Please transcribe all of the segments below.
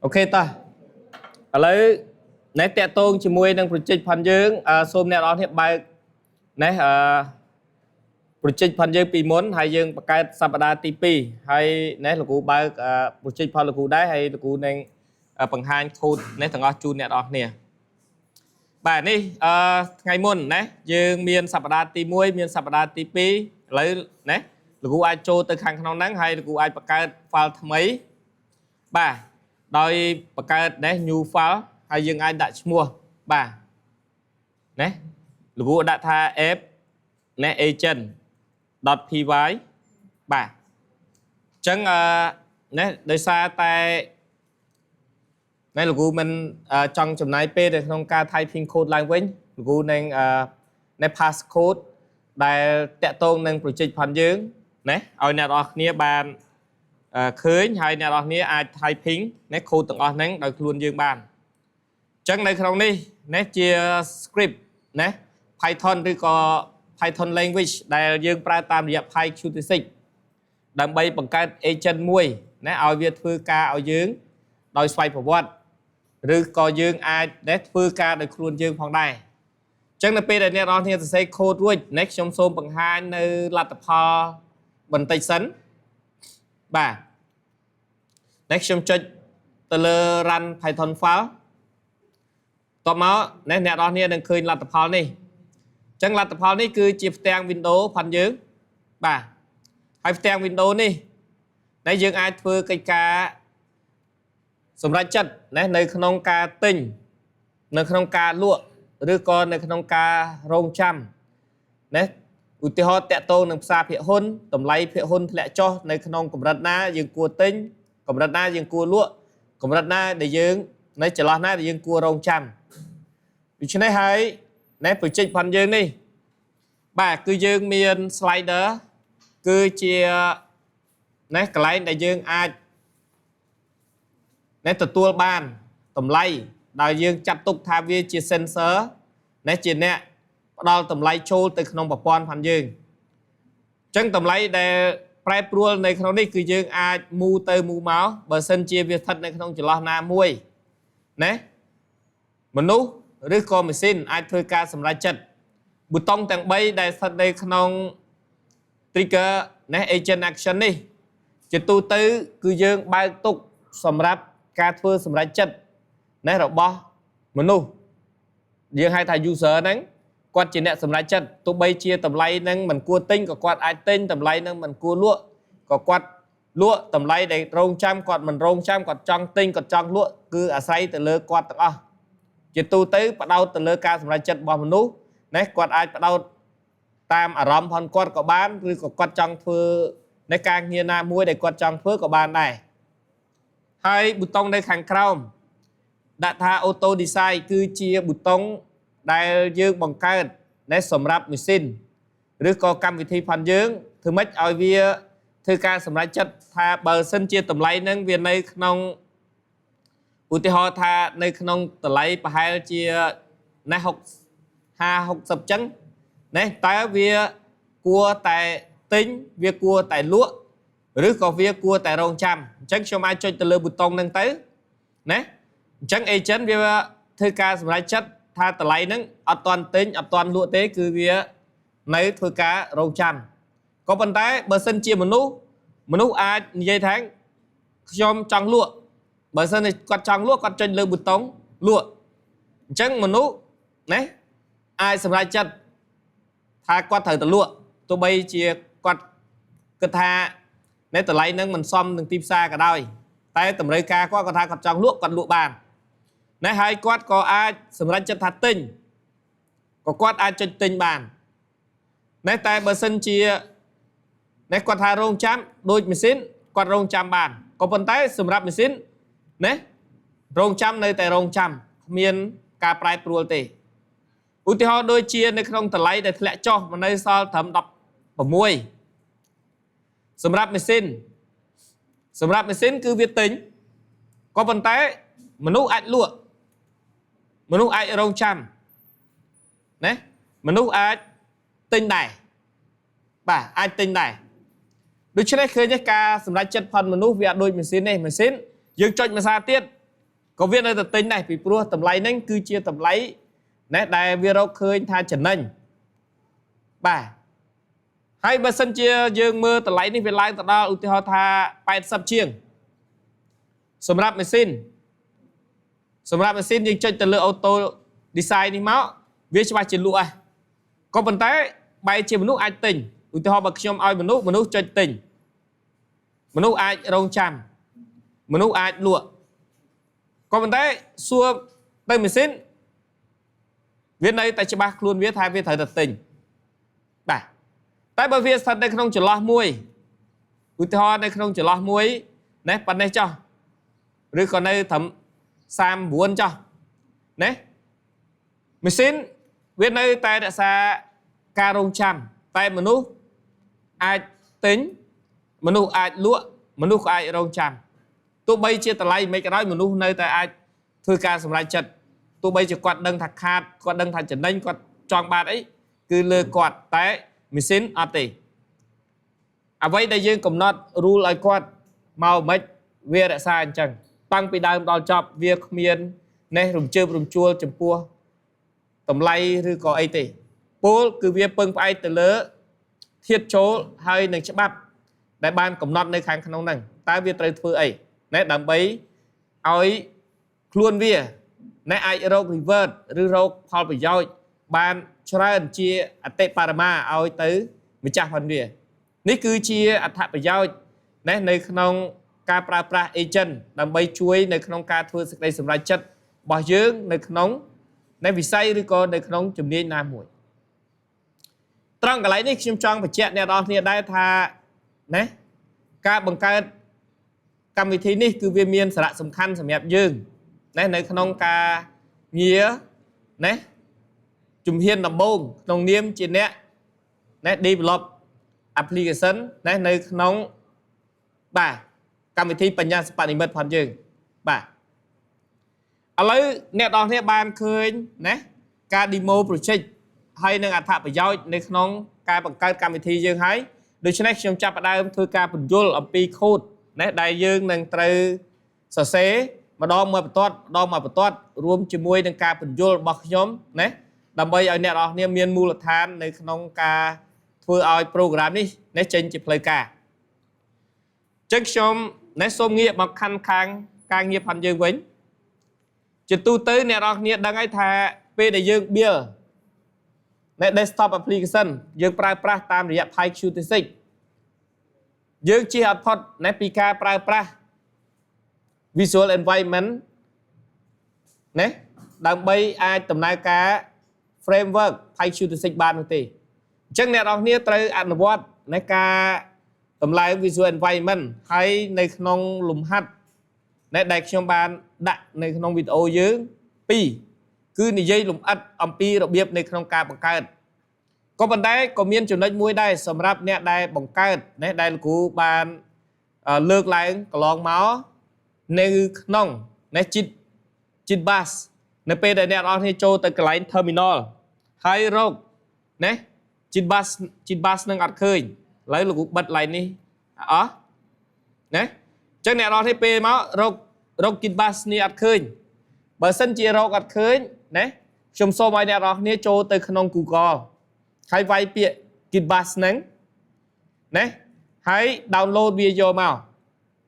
ok ta lấy nét tẹt tôn chỉ mui đang project phần dương xôm nét đó hiện bài nét project phần dương pi muốn hay dương cái sabada tp hay nét là cú bài project phần là cú đá hay là cú nên bằng hai code nét thằng chu nét đó nè bài này ngày muôn nét dương miền sabada ti mui miền sabada tp lấy nét là cú ai cho từ khang non nắng hay là cú ai cái file mấy bà đôi bậc cái đấy new file hay dương ai đặt mua bà nè lũ đã tha f nè agent py bà chẳng nè đời xa tại nè lũ mình trong chấm này p để không ca typing code language lũ nên nè passcode đại tẹt tôn nên project phần dương nè ở nhà đó nia bàn khơi hay nhà đó nia ai typing nè code từng ở nè đòi luôn dương bàn chẳng này không đi nè chia script nè Pythonឬក៏ Python language ដែលយើងប្រើតាមរយៈ PyQt6 ដើម្បីបង្កើត agent មួយណាឲ្យវាធ្វើការឲ្យយើងដោយស្វ័យប្រវត្តិឬក៏យើងអាចធ្វើការដោយខ្លួនយើងផងដែរអញ្ចឹងនៅពេលដែលអ្នកនរគ្នាសរសេរ code រួចនេះខ្ញុំសូមបង្ហាញនៅលទ្ធផលបន្តិចសិនបាទនេះខ្ញុំចុចទៅលើ run Python file តមកអ្នកនរគ្នានឹងឃើញលទ្ធផលនេះចឹងលទ្ធផលនេះគឺជាផ្ទាំង Windows ផាន់យើងបាទហើយផ្ទាំង Windows នេះដែលយើងអាចធ្វើកិច្ចការសម្រាប់ចិត្តណានៅក្នុងការទិញនៅក្នុងការលក់ឬក៏នៅក្នុងការរងចាំណាឧទាហរណ៍តកតងនឹងផ្សារភាគហ៊ុនតម្លៃភាគហ៊ុនធ្លាក់ចុះនៅក្នុងកម្រិតណាយើងគួរទិញកម្រិតណាយើងគួរលក់កម្រិតណាដែលយើងនៅចន្លោះណាដែលយើងគួររងចាំដូច្នេះហើយណែបញ្ចេញផាន់យើងនេះបាទគឺយើងមាន slider គឺជាណែកន្លែងដែលយើងអាចណែទទួលបានតម្លៃដែលយើងចាត់ទុកថាវាជា sensor ណែជាអ្នកផ្ដល់តម្លៃចូលទៅក្នុងប្រព័ន្ធផាន់យើងអញ្ចឹងតម្លៃដែលប្រែប្រួលនៅក្នុងនេះគឺយើងអាចមូទៅមូមកបើសិនជាវាស្ថិតនៅក្នុងចន្លោះណាមួយណែមនុស្សឬក៏ម៉ាស៊ីនអាចធ្វើការសម្រេចចិត្តប៊ូតុងទាំង3ដែលស្ថិតនៅក្នុង trigger ណែ agent action នេះជាទូទៅគឺយើងបើកទុកសម្រាប់ការធ្វើសម្រេចចិត្តណែរបស់មនុស្សយើងហៅថា user ហ្នឹងគាត់ជាអ្នកសម្រេចចិត្តទោះបីជាតម្លៃហ្នឹងមិនគួរទិញក៏គាត់អាចទិញតម្លៃហ្នឹងមិនគួរលក់ក៏គាត់លក់តម្លៃដែលរងចាំគាត់មិនរងចាំគាត់ចង់ទិញគាត់ចង់លក់គឺអាស្រ័យទៅលើគាត់ទាំងអស់ជាទូទៅបដោតទៅលើការសម្រេចចិត្តរបស់មនុស្សណាគាត់អាចបដោតតាមអារម្មណ៍ផងគាត់ក៏បានឬក៏គាត់ចង់ធ្វើในការងារណាមួយដែលគាត់ចង់ធ្វើក៏បានដែរហើយប៊ូតុងនៅខាងក្រោមដាក់ថា auto design គឺជាប៊ូតុងដែលយើងបង្កើតនៅសម្រាប់ម៉ាស៊ីនឬក៏កម្មវិធីផាន់យើងធ្វើម៉េចឲ្យវាធ្វើការសម្រេចចិត្តថាបើសិនជាតម្លៃហ្នឹងវានៅក្នុងឧទាហរណ៍ថានៅក្នុងតម្លៃប្រហែលជាណែ50-60ចឹងណែតើវាគួរតែទិញវាគួរតែលក់ឬក៏វាគួរតែរងចាំអញ្ចឹងខ្ញុំអាចចុចទៅលើប៊ូតុងហ្នឹងទៅណាអញ្ចឹង agent វាធ្វើការសម្រេចចិត្តថាតម្លៃហ្នឹងអត់ទាន់ទិញអត់ទាន់លក់ទេគឺវានៅធ្វើការរងចាំក៏ប៉ុន្តែបើសិនជាមនុស្សអាចនិយាយថាខ្ញុំចង់លក់បើសិនជាគាត់ចង់លក់គាត់ចុចលើប៊ូតុងលក់អញ្ចឹងមនុស្សណាអាចសម្រេចចិត្តថាគាត់ត្រូវទៅលក់ទោះបីជាគាត់គិតថានៅតម្លៃហ្នឹងមិនសមនឹងទីផ្សារក៏ដោយតែតម្រូវការគាត់ថាគាត់ចង់លក់គាត់លក់បានណាហើយគាត់ក៏អាចសម្រេចចិត្តថាទិញក៏គាត់អាចចុចទិញបានណាតែបើសិនជាណាគាត់ថារងចាំដូចម៉ាស៊ីនគាត់រងចាំបានក៏ប៉ុន្តែសម្រាប់ម៉ាស៊ីនណារងចាំនៅតែរងចាំគ្មានការប្រែប្រួលទេឧទាហរណ៍ដូចជានៅក្នុងតម្លៃដែលធ្លាក់ចុះមកនៅសល់ត្រឹម16សម្រាប់ម៉ាស៊ីនគឺវាទិញក៏ប៉ុន្តែមនុស្សអាចលក់មនុស្សអាចរងចាំណាមនុស្សអាចទិញដែរបាទអាចទិញដែរដូច្នេះឃើញការសម្រេចចិត្តផនមនុស្សវាអត់ដូចម៉ាស៊ីនទេម៉ាស៊ីន dương chọn mà xa tiết có viên nơi tập tính này vì pro tầm lấy nâng cứ chia tầm lấy nè đại video khơi tha trần nâng bà hay bà sân chia dương mơ tầm lấy đi về lại tầm đó ưu tiên họ tha bài sắp chiêng sầm rạp mình xin dương chọn tầm lựa ô tô design đi máu viết cho bà trên lụa có phần tế bài chia một nút ai tình ưu tiên họ bật trong ai một nút cho tình một nút ai rong chàm một nút ai lụa có vấn đề xua đây mình xin viết đây tại cho bác luôn viết hai viết thời thật tình bà tại bởi viết thật đây không chỉ lo muối ưu tiên đây không chỉ lo muối nè bật đây cho rồi còn đây thấm sam buôn cho nè mình xin viết đây tại đã xa ca rong chàm tại một nút ai tính một nút ai lụa một nút ai rong chàm tôi bây chia tờ lấy mấy cái đó mình nuôi nơi tại ai thư ca sầm lại chật tôi bây giờ quạt đằng thạch hạt quạt đằng thạch trần đánh quạt tròn bát ấy cứ lừa quạt té mình xin ở tỷ à vậy đây dương cầm nốt rule lại quạt màu mấy về đã sai chẳng tăng bị đau đau chọc việc miền này rùng chua chấm pua tầm layឬcó ấy tỷ bố cứ việc bưng phải từ lỡ thiết chỗ hay nâng chấp bắp đại ban cầm nốt nơi kháng khăn nâng ta việc tới thưa ấy nè đầm bấy ơi luôn vía nè ai râu reverse rư râu phao bị doi ban trơn chia ate parama ơi tới mình chặt phần vía ní cứ chia ate bị doi nè nơi khung ca pra agent đầm bấy chuối nơi khung ca thưa sự đây sầm lại chất bỏ dưỡng nơi khung nè vì say rồi còn nơi khung chùm niên nam muội trong cái lấy ní chim trong phải chẹt nè đó thì đây tha nè ca bằng ca cam vị này cứ viên miên sạ sầm khăn sầm đẹp dương này nơi khung ca nghĩa này chùm hiên làm bông nông niêm trên nè này develop application này nơi khung bà cam vị thiปัญญา สปานิมัด พันdương bà ở lấy nè đòn thế ban khơi nè ca demo project hay nơi thạ phải giao nơi khung ca bằng ca cam vị thi dương hay đối với chúng ta bắt đầu thôi ca phần vô ở pi code nè đại dương nâng từ sở xế mà đo mà bật toát rùm chỉ môi nâng ca phần vô bọc nhóm nè đầm bây ở nè đó niêm miên mù lật than nơi nông ca thưa ai program đi nè trên chỉ play ca chắc xong nè xôm nghiệp mà khăn khang ca nghiệp hành dương vĩnh chỉ tu tới nè đó nè đang ai thà về đại dương bia nè desktop application dương pra tam rìa phai Qt6 dương chỉ học thuật nè pika pra visual environment nè đang bay ai tầm nay cả framework phai Qt6 ban một tí chắc nè đó nè tới ăn vót nè cả tầm lại visual environment hayในក្នុង លំហាត់ nè đại trong ban ដាក់ ในក្នុង video យើង 2 គឺនិយាយលំអិតអំពីរបៀបในក្នុងការបង្កើតក៏ប៉ុន្តែក៏មានចំណុចមួយដែរសម្រាប់អ្នកដែលបង្កើតណែដែលលោកគ្រូបានលើកឡើងកន្លងមកនៅក្នុងណែជីត bus នៅពេលដែលអ្នកនរគ្នាចូលទៅកន្លែង terminal ហើយរកណែជីត bus នឹងអត់ឃើញឥឡូវលោកគ្រូបិទ line នេះអស់ណែអញ្ចឹងអ្នកនរគ្នាពេលមករកជីត bus នេះអត់ឃើញបើសិនជារកអត់ឃើញណែខ្ញុំសូមឲ្យអ្នកនរគ្នាចូលទៅក្នុង Google ហើយវាយពាក្យ Git Bash ហ្នឹងណាហើយ download វាយកមក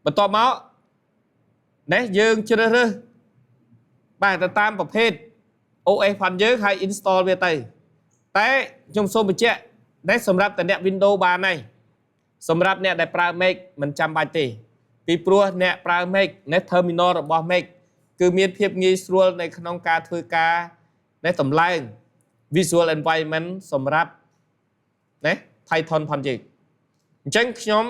បន្ទាប់មកណាយើងជ្រើសរើសបាទទៅតាមប្រភេទ OS ផងយើងហើយ install វាទៅតែខ្ញុំសូមបញ្ជាក់តែសម្រាប់តែអ្នក Windows បានហើយសម្រាប់អ្នកដែលប្រើ Mac មិនចាំបាច់ទេពីព្រោះអ្នកប្រើ Mac នៅ terminal របស់ Mac គឺមានភាពងាយស្រួលនៅក្នុងការធ្វើការនៅតម្លើង visual environment សម្រាប់ណា Python ផងយើងអញ្ចឹងខ្ញុំ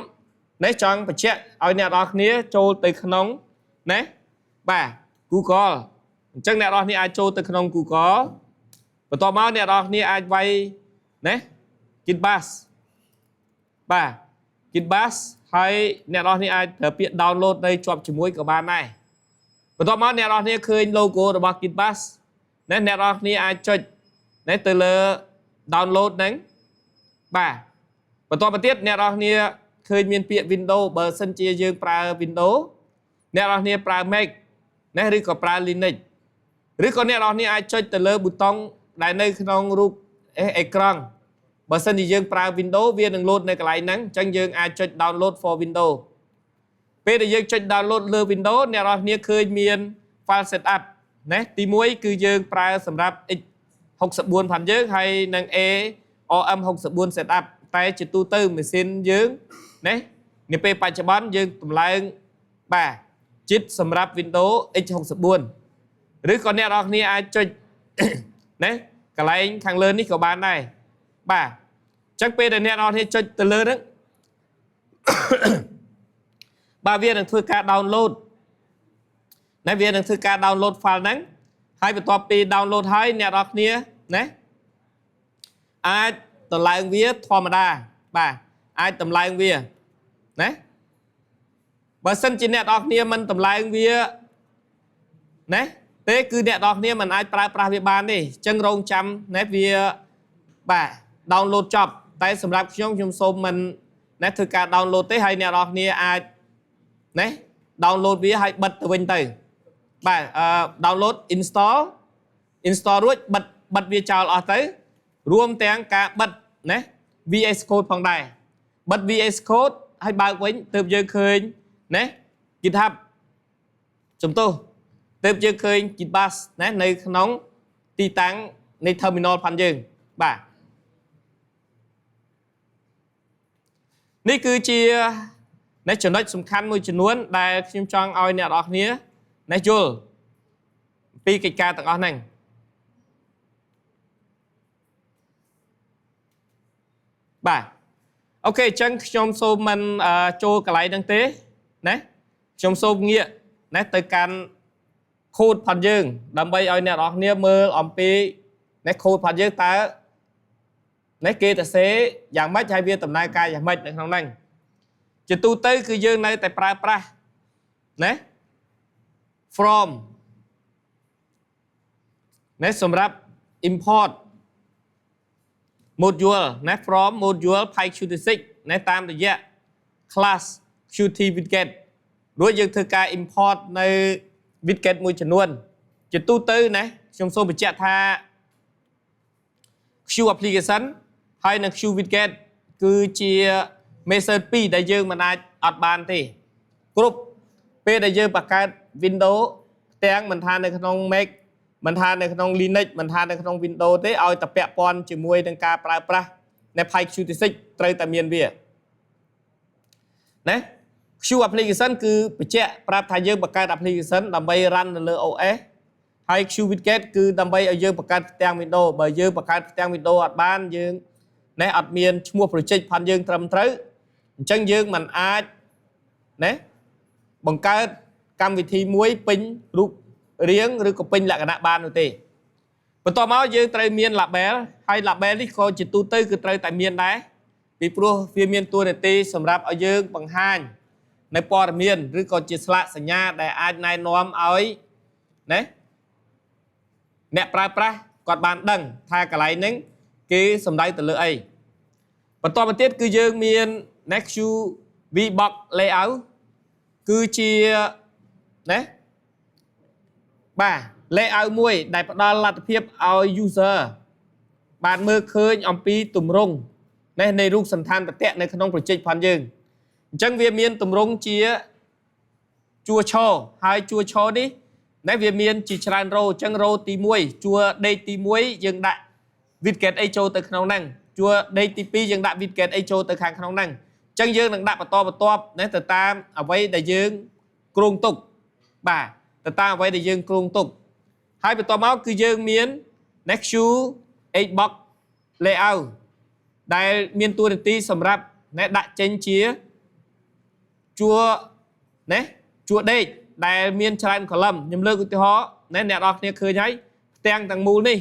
នេះចង់បញ្ជាក់ឲ្យអ្នកនរគ្នាចូលទៅក្នុងណាបាទ Google អញ្ចឹងអ្នកនរគ្នាអាចចូលទៅក្នុង Google បន្ទាប់មកអ្នកនរគ្នាអាចវាយណា Git Bash បាទ Git Bash ហើយអ្នកនរគ្នាអាចប្រើពាក្យ download ទៅជាប់ជាមួយក៏បានដែរបន្ទាប់មកអ្នកនរគ្នាឃើញ logo របស់ Git Bash ណាអ្នកនរគ្នាអាចចុចណាទៅលើ download ហ្នឹងបាទបន្ទាប់មកទៀតអ្នកនរគ្នាឃើញមានពាក្យ Windows បើសិនជាយើងប្រើ Windows អ្នកនរគ្នាប្រើ Mac ណាឬក៏ប្រើ Linux ឬក៏អ្នកនរគ្នាអាចចុចទៅលើប៊ូតុងដែលនៅក្នុងរូបអេក្រង់បើសិនជាយើងប្រើ Windows វានឹង load នៅកន្លែងហ្នឹងអញ្ចឹងយើងអាចចុច download for Windows ពេលដែលយើងចុច download លើ Windows អ្នកនរគ្នាឃើញមាន file setup ណាទី1គឺយើងប្រើសម្រាប់ x64 ផងយើងហើយនឹង ARM64 setup តែជាទូទៅម៉ាស៊ីនយើងណានាពេលបច្ចុប្បន្នយើងតម្លើងបាទជិតសម្រាប់ Windows x64 ឬក៏អ្នកនរគ្នាអាចចុចណាកន្លែងខាងលើនេះក៏បានដែរបាទអញ្ចឹងពេលដែលអ្នកនរគ្នាចុចទៅលើហ្នឹងបាទវានឹងធ្វើការ download ណាវានឹងធ្វើការ download file ហ្នឹងហើយបន្ទាប់ពី download ហើយអ្នកនរគ្នាណាអាចតម្លើងវាធម្មតាបាទអាចតម្លើងវាណាបើសិនជាអ្នកនរគ្នាមិនតម្លើងវាណាទេគឺអ្នកនរគ្នាមិនអាចប្រើប្រាស់វាបានទេអញ្ចឹងរងចាំណាវាបាទ download ចប់តែសម្រាប់ខ្ញុំសូមមិនណាធ្វើការ download ទេហើយអ្នកនរគ្នាអាចណា download វាហើយបិទទៅវិញទៅបាទ download install រួចបិទវាចោលអស់ទៅរួមទាំងការបិទណា VS Code ផងដែរបិទ VS Code ហើយបើកវិញទើបយើងឃើញណា GitHub ជំទោសទើបយើងឃើញ Gitbash ណានៅក្នុងទីតាំងនៃ terminal ផងយើងបាទនេះគឺជានៃចំណុចសំខាន់មួយចំនួនដែលខ្ញុំចង់ឲ្យអ្នកនរគ្នាណាយល់ពីកិច្ចការទាំងអស់ហ្នឹងបាទអូខេអញ្ចឹងខ្ញុំសូមមិនចូលកន្លែងហ្នឹងទេណាខ្ញុំសូមងាកណាទៅកាន់ code ផងយើងដើម្បីឲ្យអ្នកនរគ្នាមើលអំពីណា code ផងយើងតើណាគេទៅសេយ៉ាងម៉េចហើយវាដំណើរការយ៉ាងម៉េចនៅក្នុងហ្នឹងជាទូទៅគឺយើងនៅតែប្រើប្រាស់ណា from ណាសម្រាប់ import module ណា from module PyQt6 ណាតាមរយៈ class Qt widget រួចយើងធ្វើការ import នៅ widget មួយចំនួនជាទូទៅណាខ្ញុំសូមបញ្ជាក់ថា Q application ហើយនិង Q widget គឺជា method 2ដែលយើងមិនអាចអត់បានទេគ្រប់ពេលដែលយើងបង្កើត Windows ទាំងមិនថានៅក្នុង Mac មិនថានៅក្នុង Linux មិនថានៅក្នុង Windows ទេឲ្យតែពាក់ព័ន្ធជាមួយនឹងការប្រើប្រាស់នៃ PyQt6 ត្រូវតែមានវាណា Q application គឺបញ្ជាក់ប្រាប់ថាយើងបង្កើត application ដើម្បី run នៅលើ OS ហើយ Q widget គឺដើម្បីឲ្យយើងបង្កើតផ្ទាំង Windows បើយើងបង្កើតផ្ទាំង Windows អត់បានយើងណាអត់មានឈ្មោះ project ផងយើងត្រឹមត្រូវអញ្ចឹងយើងមិនអាចណាបង្កើតកម្មវិធីមួយពេញរូបរាងឬក៏ពេញលក្ខណៈបាននោះទេបន្ទាប់មកយើងត្រូវមាន label ហើយ label នេះក៏ជាទូទៅគឺត្រូវតែមានដែរពីព្រោះវាមានតួនាទីសម្រាប់ឲ្យយើងបង្ហាញនៅព័ត៌មានឬក៏ជាស្លាកសញ្ញាដែលអាចណែនាំឲ្យណាអ្នកប្រើប្រាស់គាត់បានដឹងថាកន្លែងហ្នឹងគេសំដៅទៅលើអីបន្តមកទៀតគឺយើងមាន Next VBox layout គឺជាណាបាទ layout មួយដែលផ្ដល់លទ្ធភាពឲ្យ user បានមើលឃើញអំពីទម្រង់នៃរូបសន្តានប្រតិនៅក្នុង project ផងយើងអញ្ចឹងវាមានទម្រង់ជាជួរឈរហើយជួរឈរនេះណាវាមានជាច្រើនរ៉ូអញ្ចឹងរ៉ូទី1ជួរដេកទី1យើងដាក់ widget អីចូលទៅក្នុងហ្នឹងជួរដេកទី2យើងដាក់ widget អីចូលទៅខាងក្នុងហ្នឹងអញ្ចឹងយើងនឹងដាក់បន្តបន្ទាប់ណាទៅតាមអ្វីដែលយើងគ្រោងទុកបាទទៅតាមអ្វីដែលយើងគ្រោងទុកហើយបន្តមកគឺយើងមាន Next Xbox layout ដែលមានតួនាទីសម្រាប់ណាដាក់ចេញជាជួរណាជួរដេកដែលមានច្រើន column ខ្ញុំលើកឧទាហរណ៍ណាអ្នកនរគ្នាឃើញហើយផ្ទាំងទាំងមូលនេះ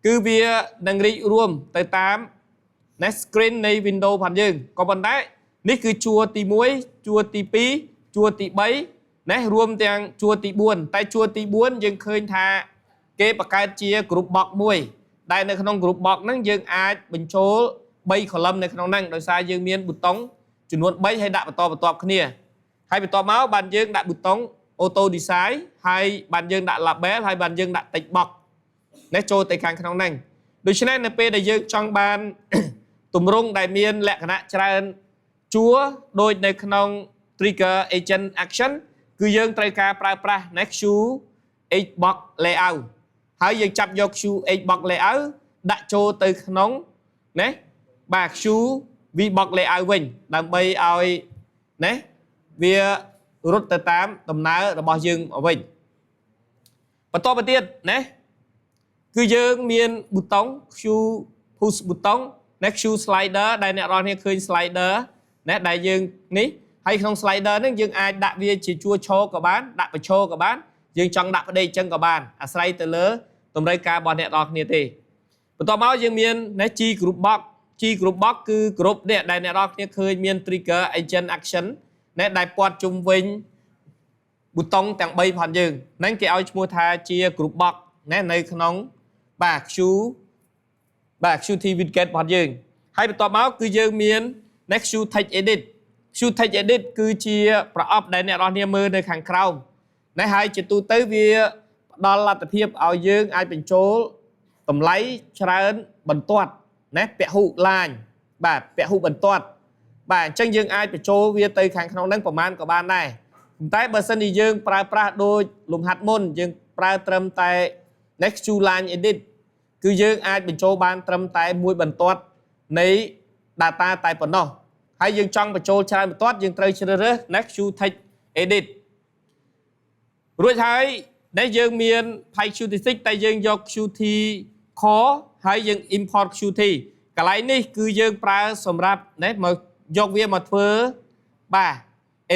គឺវានឹងរីករួមទៅតាមណា screen នៃ Windows ផងយើងក៏ប៉ុន្តែនេះគឺជួរទី1ជួរទី2ជួរទី3ណារួមទាំងជួរទី4តែជួរទី4យើងឃើញថាគេបង្កើតជា group box មួយដែលនៅក្នុង group box ហ្នឹងយើងអាចបញ្ចូល3 column នៅក្នុងហ្នឹងដោយសារយើងមានប៊ូតុងចំនួន3ហើយដាក់បន្តបន្ទាប់គ្នា ហើយបន្ទាប់មកបានយើងដាក់ប៊ូតុង auto design ហើយបានយើងដាក់ label ហើយបានយើងដាក់ text box ណែចូលទៅខាងក្នុងហ្នឹងដូច្នេះនៅពេលដែលយើងចង់បាន ទម្រង់ដែលមានលក្ខណៈច្រើនជួរដូចនៅក្នុង trigger agent action គឺយើងត្រូវការប្រើប្រាស់ Xbox layout ហើយយើងចាប់យក Xbox layout ដាក់ចូលទៅក្នុងណាបាទ VBox layout វិញដើម្បីឲ្យណាវារត់ទៅតាមដំណើររបស់យើងវិញបន្តទៅទៀតណាគឺយើងមានប៊ូតុង Q push ប៊ូតុង Q slider ដែលអ្នកនរគ្នាឃើញ slider ណាដែលយើងនេះហើយក្នុង slider ហ្នឹងយើងអាចដាក់វាជាជួរឈរក៏បានដាក់បញ្ឈរក៏បានយើងចង់ដាក់ផ្ដេកចឹងក៏បានអាស្រ័យទៅលើតម្រូវការរបស់អ្នកនរគ្នាទេបន្ទាប់មកយើងមានណា G group box G group box គឺ group នេះដែលអ្នកនរគ្នាឃើញមាន trigger agent action ណាដែលព័ទ្ធជុំវិញប៊ូតុងទាំង3ផងយើងហ្នឹងគេឲ្យឈ្មោះថាជា group box ណានៅក្នុងបាទ Qt widget របស់យើងហើយបន្ទាប់មកគឺយើងមាន Q text edit Q text edit គឺជាប្រអប់ដែលអ្នកនរគ្នាមើលនៅខាងក្រោមណាហើយជាទូទៅវាផ្ដល់លទ្ធភាពឲ្យយើងអាចបញ្ចូលតម្លៃច្រើនបន្ទាត់ណាពហុឡាញបាទពហុបន្ទាត់បាទអញ្ចឹងយើងអាចបញ្ចូលវាទៅខាងក្នុងហ្នឹងប្រហែលក៏បានដែរប៉ុន្តែបើសិនជាយើងប្រើប្រាស់ដូចលំហាត់មុនយើងប្រើត្រឹមតែ Q line edit គឺយើងអាចបញ្ចូលបានត្រឹមតែមួយបន្ទាត់នៃ data តែប៉ុណ្ណោះហើយយើងចង់បញ្ចូលច្រើនបន្ទាត់យើងត្រូវជ្រើសរើស Q text edit រួចហើយដែលយើងមាន PyQt6 តែយើងយក Qt core ហើយយើង import Qt កន្លែងនេះគឺយើងប្រើសម្រាប់ណាមកយកវាមកធ្វើបាទ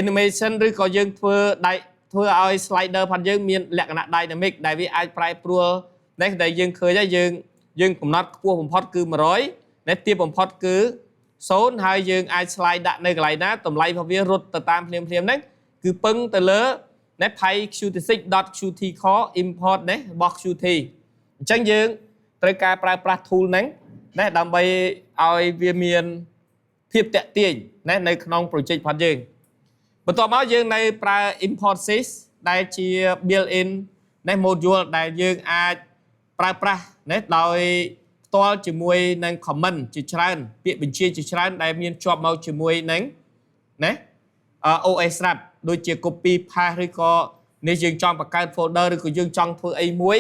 animation ឬក៏យើងធ្វើឲ្យ slider ផងយើងមានលក្ខណៈ dynamic ដែលវាអាចប្រែប្រួលនេះដែលយើងឃើញហើយយើងកំណត់ខ្ពស់បំផុតគឺ100ដែលទាបបំផុតគឺ0ហើយយើងអាច slide ដាក់នៅកន្លែងណាតម្លៃរបស់វារត់ទៅតាមភ្លាមហ្នឹងគឺពឹងទៅលើណា pyqt6.qt core import ណារបស់ Qt អញ្ចឹងយើងត្រូវការប្រើប្រាស់ tool ហ្នឹងណាដើម្បីឲ្យវាមានភាពតាក់ទាញណានៅក្នុង project របស់យើងបន្ទាប់មកយើងនៅប្រើ import sys ដែលជា built in ណា module ដែលយើងអាចប្រើប្រាស់ណាដោយផ្ទាល់ជាមួយនឹង comment ជាច្រើនពាក្យបញ្ជាជាច្រើនដែលមានជាប់មកជាមួយនឹងណា OS ស្រាប់ដូចជា copy paste ឬក៏នេះយើងចង់បង្កើត folder ឬក៏យើងចង់ធ្វើអីមួយ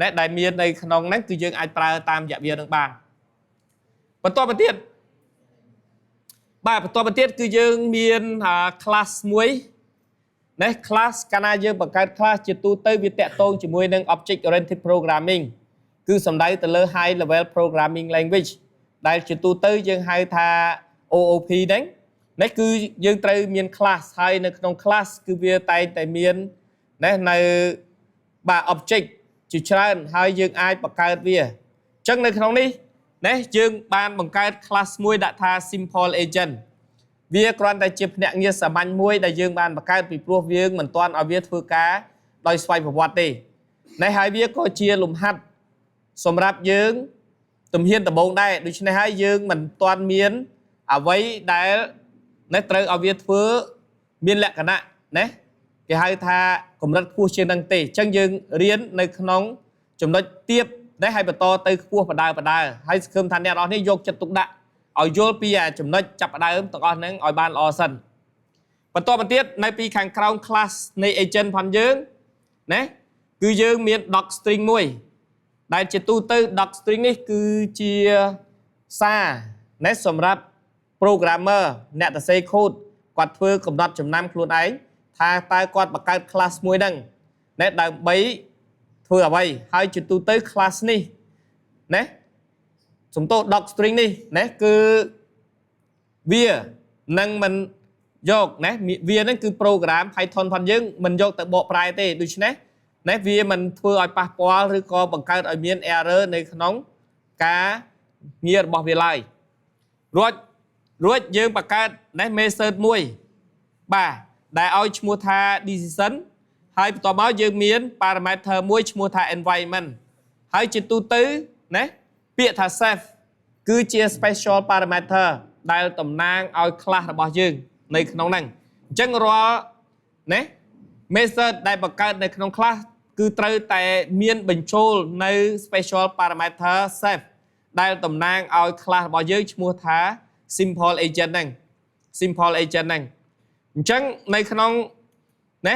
ណាដែលមាននៅក្នុងហ្នឹងគឺយើងអាចប្រើតាមរយៈវានឹងបានបន្តទៅទៀតបាទបន្តទៅទៀតគឺយើងមាន class មួយណា class កាលណាយើងបង្កើត class ជាទូទៅវាតាក់ទងជាមួយនឹង object oriented programming គឺសំដៅទៅលើ high level programming language ដែលជាទូទៅយើងហៅថា OOP ហ្នឹងនេះគឺយើងត្រូវមាន class ហើយនៅក្នុង class គឺវាតែងតែមានណានៅបាទ object ជាច្រើនហើយយើងអាចបង្កើតវាអញ្ចឹងនៅក្នុងនេះណាយើងបានបង្កើត class មួយដាក់ថា simple agent វាគ្រាន់តែជាភ្នាក់ងារសាមញ្ញមួយដែលយើងបានបង្កើតពីព្រោះយើងមិនទាន់ឲ្យវាធ្វើការដោយស្វ័យប្រវត្តិទេនេះហើយវាក៏ជាលំហាត់សម្រាប់យើងទំហៀនដំបូងដែរដូច្នេះហើយយើងមិនទាន់មានអ្វីដែលណាត្រូវឲ្យវាធ្វើមានលក្ខណៈណាគេហៅថាកម្រិតខ្ពស់ជាងនឹងទេអញ្ចឹងយើងរៀននៅក្នុងចំណុចទាបដែរហើយបន្តទៅខ្ពស់បដើហើយសង្ឃឹមថាអ្នកនរនេះយកចិត្តទុកដាក់ឲ្យយល់ពីចំណុចចាប់ផ្ដើមទាំងអស់ហ្នឹងឲ្យបានល្អសិនបន្តមកទៀតនៅពីខាងក្រោម class នៃ agent ផងយើងណាគឺយើងមាន doc string មួយដែលជាទូទៅ doc string នេះគឺជាសារណាសម្រាប់ programmer អ្នកសរសេរ code គាត់ធ្វើកំណត់ចំណាំខ្លួនឯងថាតើគាត់បង្កើត class មួយហ្នឹងណាដើម្បីធ្វើអ្វីហើយជាទូទៅ class នេះណាសំទោស doc string នេះណាគឺវានឹងមិនយកណាវាហ្នឹងគឺ program Python ផងយើងមិនយកទៅបកប្រែទេដូច្នេះណាវាមិនធ្វើឲ្យប៉ះពាល់ឬក៏បង្កើតឲ្យមាន error នៅក្នុងការងាររបស់វាឡើយរួចយើងបង្កើតណា method មួយបាទដែលឲ្យឈ្មោះថា decision ហើយបន្ទាប់មកយើងមាន parameter មួយឈ្មោះថា environment ហើយជាទូទៅណាពាក្យថា safe គឺជា special parameter ដែលតំណាងឲ្យ class របស់យើងនៅក្នុងហ្នឹងអញ្ចឹងរាល់ ណា method ដែលបង្កើតនៅក្នុង class គឺត្រូវតែមានបញ្ចូលនៅ special parameter save ដែលតំណាងឲ្យ class របស់យើងឈ្មោះថា simple agent ហ្នឹង simple agent ហ្នឹងអញ្ចឹងនៅក្នុងណា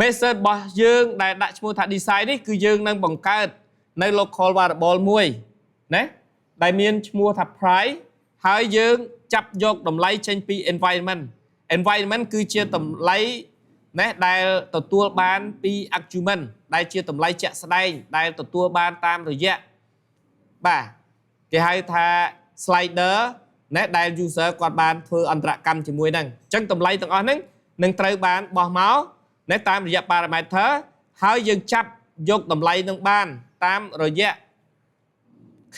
method របស់យើងដែលដាក់ឈ្មោះថា design នេះគឺយើងនឹងបង្កើតនៅ local variable មួយណាដែលមានឈ្មោះថា price ហើយយើងចាប់យកតម្លៃចេញពី environment គឺជាតម្លៃណាដែលទទួលបានពី argument ដែលជាតម្លៃជាក់ស្ដែងដែលទទួលបានតាមរយៈបាទគេហៅថា slider ណាដែល user គាត់បានធ្វើអន្តរកម្មជាមួយហ្នឹងអញ្ចឹងតម្លៃទាំងអស់ហ្នឹងនឹងត្រូវបានបោះមកណាតាមរយៈ parameter ហើយយើងចាប់យកតម្លៃនឹងបានតាមរយៈ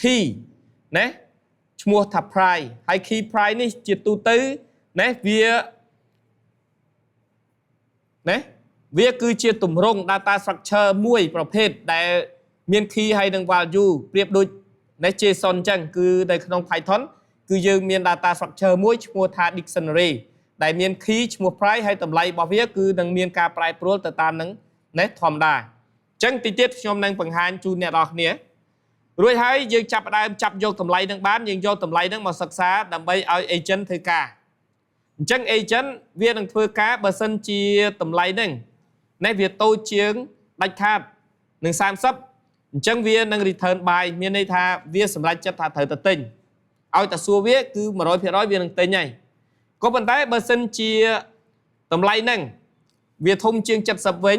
key ណាឈ្មោះថា price ហើយ key price នេះជាទូទៅណាវាគឺជាទម្រង់ data structure មួយប្រភេទដែលមាន key ហើយនឹង value ប្រៀបដូចនៃ JSON អញ្ចឹងគឺនៅក្នុង Python គឺយើងមាន data structure មួយឈ្មោះថា dictionary ដែលមាន key ឈ្មោះ price ហើយតម្លៃរបស់វាគឺនឹងមានការប្រែប្រួលទៅតាមនឹងណាធម្មតាអញ្ចឹងតិចទៀតខ្ញុំនឹងបង្ហាញជូនអ្នកនរគ្នារួចហើយយើងចាប់ផ្ដើមចាប់យកតម្លៃនឹងបានយើងយកតម្លៃនឹងមកសិក្សាដើម្បីឲ្យ agent ធ្វើការអញ្ចឹង agent វានឹងធ្វើការបើសិនជាតម្លៃនឹងណាវាតូចជាងដាច់ខាតនឹង30អញ្ចឹងវានឹង return by មានន័យថាវាសម្រេចចិត្តថាត្រូវទៅទិញឲ្យតែសួរវាគឺ 100% វានឹងទិញហើយក៏ប៉ុន្តែបើសិនជាតម្លៃហ្នឹងវាធំជាង70វិញ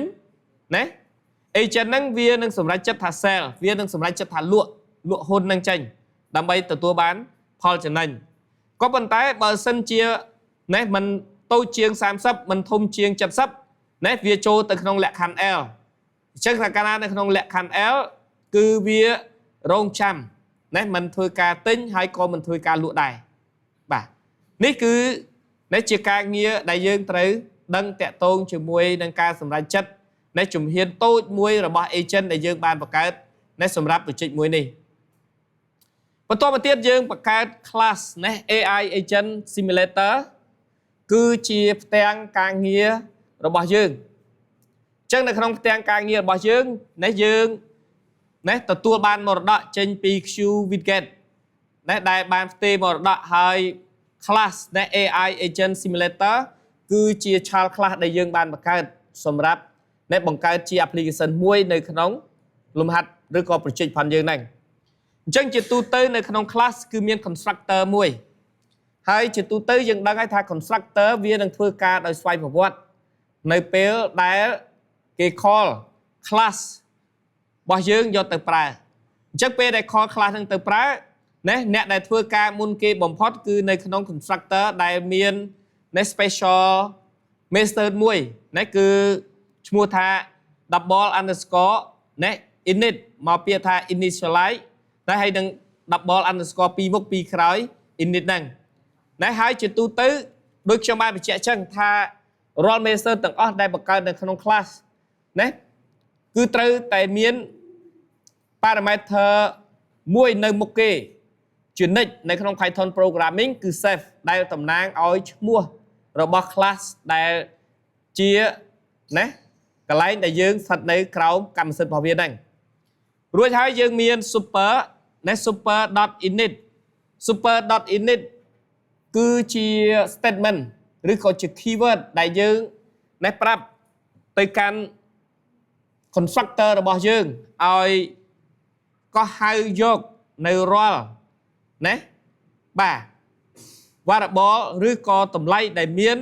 ណា agent ហ្នឹងវានឹងសម្រេចចិត្តថា sell វានឹងសម្រេចចិត្តថាលក់ហ៊ុនហ្នឹងចេញដើម្បីទទួលបានផលចំណេញក៏ប៉ុន្តែបើសិនជាណាมันតូចជាង30มันធំជាង70ណាវាចូលទៅក្នុងលក្ខខណ្ឌ L អញ្ចឹងថាកាលណានៅក្នុងលក្ខខណ្ឌ L គឺវារងចាំណាมันធ្វើការទិញហើយក៏មិនធ្វើការលក់ដែរបាទនេះគឺនេះជាការងារដែលយើងត្រូវដឹងតាក់ទងជាមួយនឹងការសម្រេចចិត្តនៃជំហានតូចមួយរបស់ agent ដែលយើងបានបង្កើតនៅសម្រាប់ project មួយនេះបន្តមកទៀតយើងបង្កើត class ណា AI agent simulator គឺជាផ្ទាំងការងាររបស់យើងអញ្ចឹងនៅក្នុងផ្ទាំងការងាររបស់យើងណាយើងណាទទួលបានមរតកចេញពី Q Widget ណាដែលបានផ្ទេរមរតកហើយ class ណា AI agent simulator គឺជា child class ដែលយើងបានបង្កើតសម្រាប់ណាបង្កើតជា application មួយនៅក្នុងលំហាត់ឬក៏ project ផងយើងហ្នឹងអញ្ចឹងជាទូទៅនៅក្នុង class គឺមាន constructor មួយហើយជាទូទៅយើងដឹងហើយថា constructor វានឹងធ្វើការដោយស្វ័យប្រវត្តិនៅពេលដែលគេ call class របស់យើងយកទៅប្រើអញ្ចឹងពេលដែល call class នឹងទៅប្រើណាអ្នកដែលធ្វើការមុនគេបំផុតគឺនៅក្នុង constructor ដែលមាន special method មួយណាគឺឈ្មោះថា double underscore ណា init មកពាក្យថា initialize តែហើយនឹង double underscore ពីមុខពីក្រោយ init ហ្នឹងណាហើយជាទូទៅដូចខ្ញុំបានបញ្ជាក់ចឹងថារាល់ method ទាំងអស់ដែលបង្កើតនៅក្នុង class ណាគឺត្រូវតែមាន parameter មួយនៅមុខគេជានិច្ចនៅក្នុង Python programming គឺ save ដែលតំណាងឲ្យឈ្មោះរបស់ class ដែលជាណាកន្លែងដែលយើងស្ថិតនៅក្រោមកម្មសិទ្ធិរបស់វាហ្នឹងរួចហើយយើងមាន super ណា super.init super.init គឺជា statement ឬក៏ជា keyword ដែលយើងណាប្រាប់ទៅកាន់ constructor របស់យើងឲ្យក៏ហៅយកនៅរាល់ណាបាទ variable ឬក៏តម្លៃដែលមាន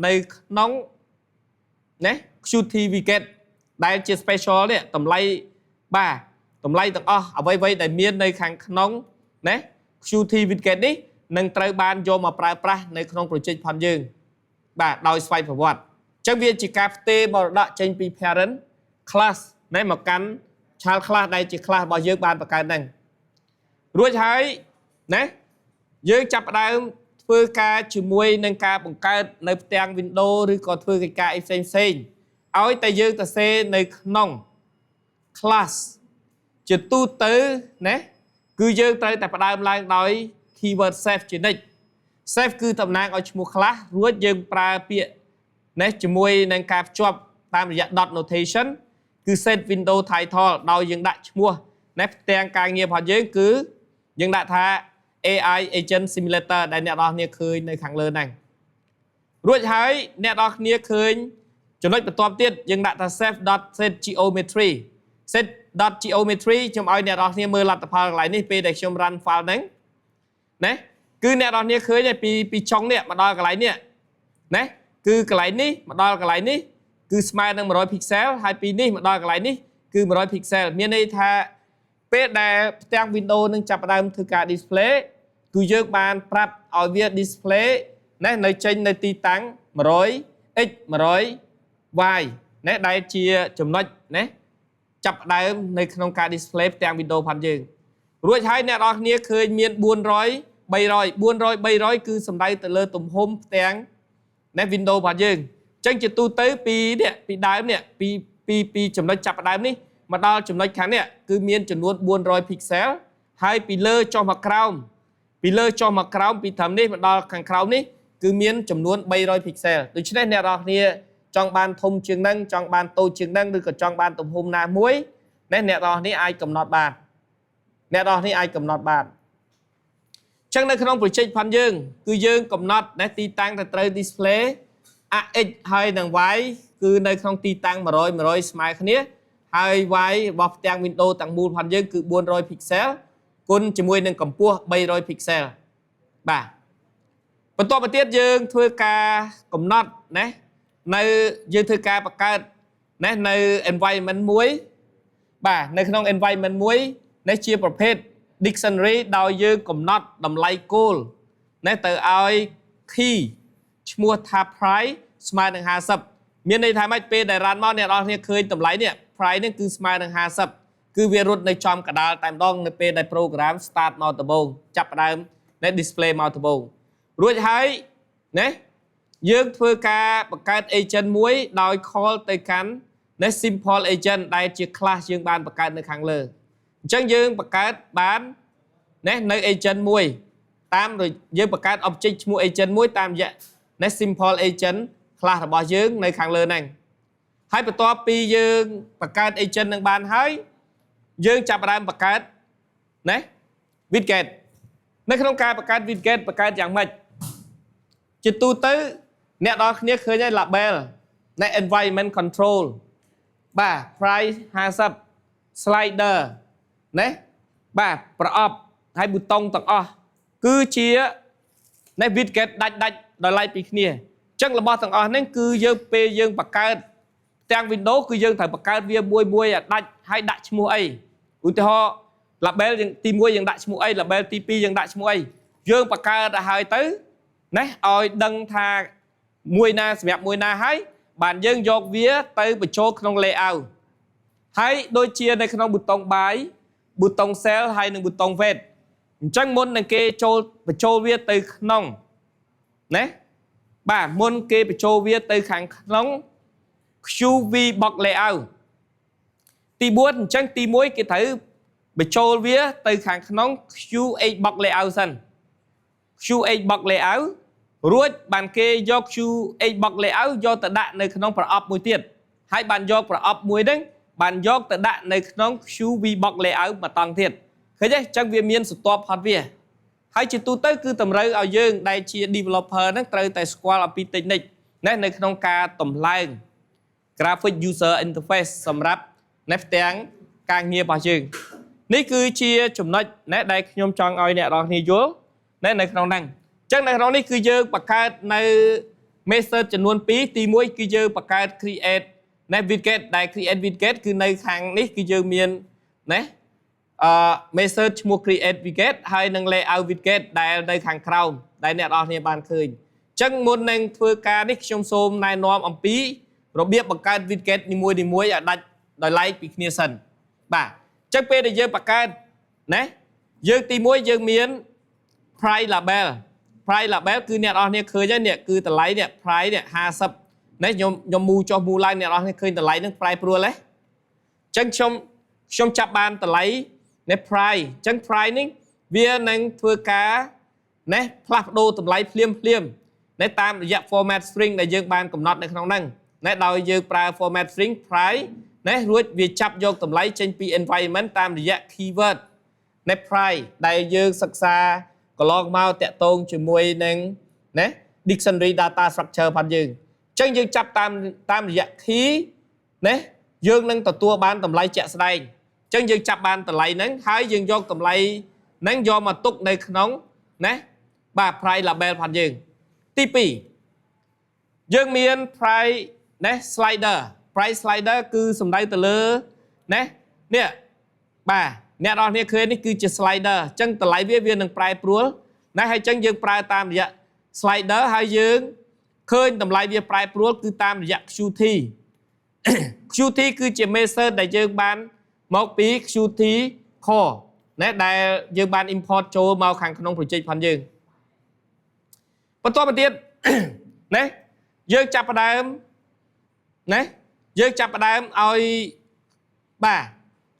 នៅក្នុងណា Qt Widget ដែលជា special នេះតម្លៃបាទតម្លៃទាំងអស់អ្វីៗដែលមាននៅខាងក្នុងណា Qt Widget នេះនឹងត្រូវបានយកមកប្រើប្រាស់នៅក្នុង project ផងយើងបាទដោយស្វ័យប្រវត្តិអញ្ចឹងវាជាការផ្ទេរមរតកចេញពី parent class ណាមកកាន់ child class ដែលជា class របស់យើងបានបង្កើតហ្នឹងរួចហើយណាយើងចាប់ផ្ដើមធ្វើការជាមួយនឹងការបង្កើតនៅផ្ទាំង Windows ឬក៏ធ្វើកិច្ចការផ្សេងឲ្យតែយើងទៅសេនៅក្នុង class ជាទូទៅណាគឺយើងត្រូវតែផ្ដើមឡើងដោយ keyword save ជានិច្ច save គឺតំណាងឲ្យឈ្មោះ class រួចយើងប្រើពាក្យ ណែជាមួយនឹងការភ្ជាប់តាមរយៈ dot notation គឺ set window title ដោយយើងដាក់ឈ្មោះណែផ្ទាំងការងាររបស់យើងគឺយើងដាក់ថា AI agent simulator ដែលអ្នកនរគ្នាឃើញនៅខាងលើហ្នឹងរួចហើយអ្នកនរគ្នាឃើញចំណុចបន្ទាប់ទៀតយើងដាក់ថា save.setgeometry set.geometry ខ្ញុំឲ្យអ្នកនរគ្នាមើលលទ្ធផលកន្លែងនេះពេលដែលខ្ញុំ run file ហ្នឹងណាគឺអ្នកនរគ្នាឃើញពីចុងនេះមកដល់កន្លែងនេះណាគឺកន្លែងនេះមកដល់កន្លែងនេះគឺស្មើនឹង100 pixel ហើយពីនេះមកដល់កន្លែងនេះគឺ100 pixel មានន័យថាពេលដែលផ្ទាំង Windows នឹងចាប់ផ្ដើមធ្វើការ display គឺយើងបានប្រាប់ឲ្យវា display ណានៅចេញនៅទីតាំង 100x 100y ណាដែលជាចំណុចណាចាប់ផ្ដើមនៅក្នុងការ display ផ្ទាំង Windows ផងយើងរួចហើយអ្នកនរគ្នាឃើញមាន400 300 គឺសំដៅទៅលើទំហំផ្ទាំងណែ Windows របស់យើងអញ្ចឹងជាទូទៅពីដើមនេះពីចំណុចចាប់ផ្ដើមនេះមកដល់ចំណុចខាងនេះគឺមានចំនួន400 pixel ហើយពីលើចុះមកក្រោមពីត្រឹមនេះមកដល់ខាងក្រោមនេះគឺមានចំនួន300 pixel ដូច្នេះអ្នកនរគ្នាចង់បានធំជាងហ្នឹងចង់បានតូចជាងហ្នឹងឬក៏ចង់បានទំហំណាមួយណែអ្នកនរគ្នាអាចកំណត់បានអញ្ចឹងនៅក្នុង project ផងយើងគឺយើងកំណត់ណែទីតាំងទៅត្រូវ display AX ហើយនឹង Y គឺនៅក្នុងទីតាំង100 ស្មើគ្នាហើយ Y របស់ផ្ទាំង Windows ទាំងមូលផងយើងគឺ400 pixel គុណជាមួយនឹងកម្ពស់300 pixel បាទបន្ទាប់មកទៀតយើងធ្វើការកំណត់ណានៅយើងធ្វើការបង្កើតណានៅ environment មួយបាទនៅក្នុង environment មួយនេះជាប្រភេទ dictionary ដោយយើងកំណត់តម្លៃគោលណាទៅឲ្យ key ឈ្មោះថា price ស្មើនឹង50មានន័យថាម៉េចពេលដែល run មកអ្នកនរគ្នាឃើញតម្លៃនេះ price នេះគឺស្មើនឹង50គឺវារត់នៅចំកណ្ដាលតែម្ដងនៅពេលដែល program start មកដំបូងចាប់ផ្ដើមនៅ display មកដំបូងរួចហើយណាយើងធ្វើការបង្កើត agent មួយដោយ call ទៅកាន់ simple agent ដែលជា class យើងបានបង្កើតនៅខាងលើអញ្ចឹងយើងបង្កើតបានណានៅ agent មួយតាមយើងបង្កើត object ឈ្មោះ agent មួយតាមរយៈ simple agent class របស់យើងនៅខាងលើហ្នឹងហើយបន្ទាប់ពីយើងបង្កើត agent នឹងបានហើយយើងចាប់ផ្ដើមបង្កើតណា widget នៅក្នុងការបង្កើត widget បង្កើតយ៉ាងម៉េចជាទូទៅអ្នកនរគ្នាឃើញហើយ label នៃ environment control បាទ price 50 slider ណាបាទប្រអប់ហើយប៊ូតុងទាំងអស់គឺជានៃ widget ដាច់ដោយឡែកពីគ្នាអញ្ចឹងរបស់ទាំងអស់ហ្នឹងគឺយើងពេលយើងបង្កើតទាំង Windows គឺយើងត្រូវបង្កើតវាមួយឲ្យដាច់ហើយដាក់ឈ្មោះអីឧទាហរណ៍ label ទី1យើងដាក់ឈ្មោះអី label ទី2យើងដាក់ឈ្មោះអីយើងបង្កើតទៅហើយទៅណាឲ្យដឹងថាមួយណាសម្រាប់មួយណាហើយបានយើងយកវាទៅបញ្ចូលក្នុង layout ហើយដូចជានៅក្នុងប៊ូតុង buy ប៊ូតុង sell ហើយនិងប៊ូតុង wait អញ្ចឹងមុននឹងគេបញ្ចូលវាទៅក្នុងណាបាទមុនគេបញ្ចូលវាទៅខាងក្នុង QV box layout ទី4អញ្ចឹងទី1គេត្រូវបញ្ចូលវាទៅខាងក្នុង QH box layout សិន QH box layout រួចបានគេយក QH box layout យកទៅដាក់នៅក្នុងប្រអប់មួយទៀតហើយបានយកប្រអប់មួយហ្នឹងបានយកទៅដាក់នៅក្នុង QV box layout មួយតង់ទៀតឃើញទេអញ្ចឹងវាមានសន្ទាប់ផុតវាហើយជាទូទៅគឺតម្រូវឲ្យយើងដែលជា developer ហ្នឹងត្រូវតែស្គាល់អំពី technique ណានៅក្នុងការតម្លើង graphic user interface សម្រាប់នៅផ្ទាំងការងាររបស់យើងនេះគឺជាចំណុចណាដែលខ្ញុំចង់ឲ្យអ្នកនរគ្នាយល់នៅក្នុងហ្នឹងអញ្ចឹងនៅក្នុងនេះគឺយើងបង្កើតនៅ method ចំនួន2ទី1គឺយើងបង្កើត create ណា widget ដែល create widget គឺនៅខាងនេះគឺយើងមានណាmethod ឈ្មោះ create widget ហើយនឹង layout widget ដែលនៅខាងក្រោមដែលអ្នកនរគ្នាបានឃើញអញ្ចឹងមុននឹងធ្វើការនេះខ្ញុំសូមណែនាំអំពីរបៀបបង្កើត widget នីមួយៗឲ្យដាច់ដោយឡែកពីគ្នាសិនបាទអញ្ចឹងពេលដែលយើងបង្កើតណាយើងទី1យើងមាន price label គឺអ្នកនរគ្នាឃើញហើយនេះគឺតម្លៃនេះ price នេះ50នេះខ្ញុំមូចុះមូឡើងអ្នកនរគ្នាឃើញតម្លៃនឹងប្រែប្រួលទេអញ្ចឹងខ្ញុំចាប់បានតម្លៃនៃ price អញ្ចឹង price នេះវានឹងធ្វើការណាផ្លាស់ប្ដូរតម្លៃភ្លាម ណែតាមរយៈ format string ដែលយើងបានកំណត់នៅក្នុងហ្នឹងណែដោយយើងប្រើ format string price ណែរួចវាចាប់យកតម្លៃចេញពី environment តាមរយៈ keyword ណែ price ដែលយើងសិក្សាកន្លងមកតាក់ទងជាមួយនឹងណែ dictionary data structure ផងយើងអញ្ចឹងយើងចាប់តាមរយៈ key ណែយើងនឹងទទួលបានតម្លៃជាក់ស្ដែងអញ្ចឹងយើងចាប់បានតម្លៃហ្នឹងហើយយើងយកតម្លៃហ្នឹងយកមកទុកនៅក្នុងណែបាទ price label ផងយើងទី2យើងមាន price ណែ price slider គឺសំដៅទៅលើណែនេះបាទអ្នកនរគ្នាឃើញនេះគឺជា slider អញ្ចឹងតម្លៃវានឹងប្រែប្រួលណែហើយអញ្ចឹងយើងប្រើតាមរយៈ slider ហើយយើងឃើញតម្លៃវាប្រែប្រួលគឺតាមរយៈ Qt Qt គឺជា method ដែលយើងបានមកពី Qt core ណែដែលយើងបាន import ចូលមកខាងក្នុង project ផងយើងបន្តមកទៀតណែយើងចាប់ផ្ដើមណែយើងចាប់ផ្ដើមឲ្យបាទ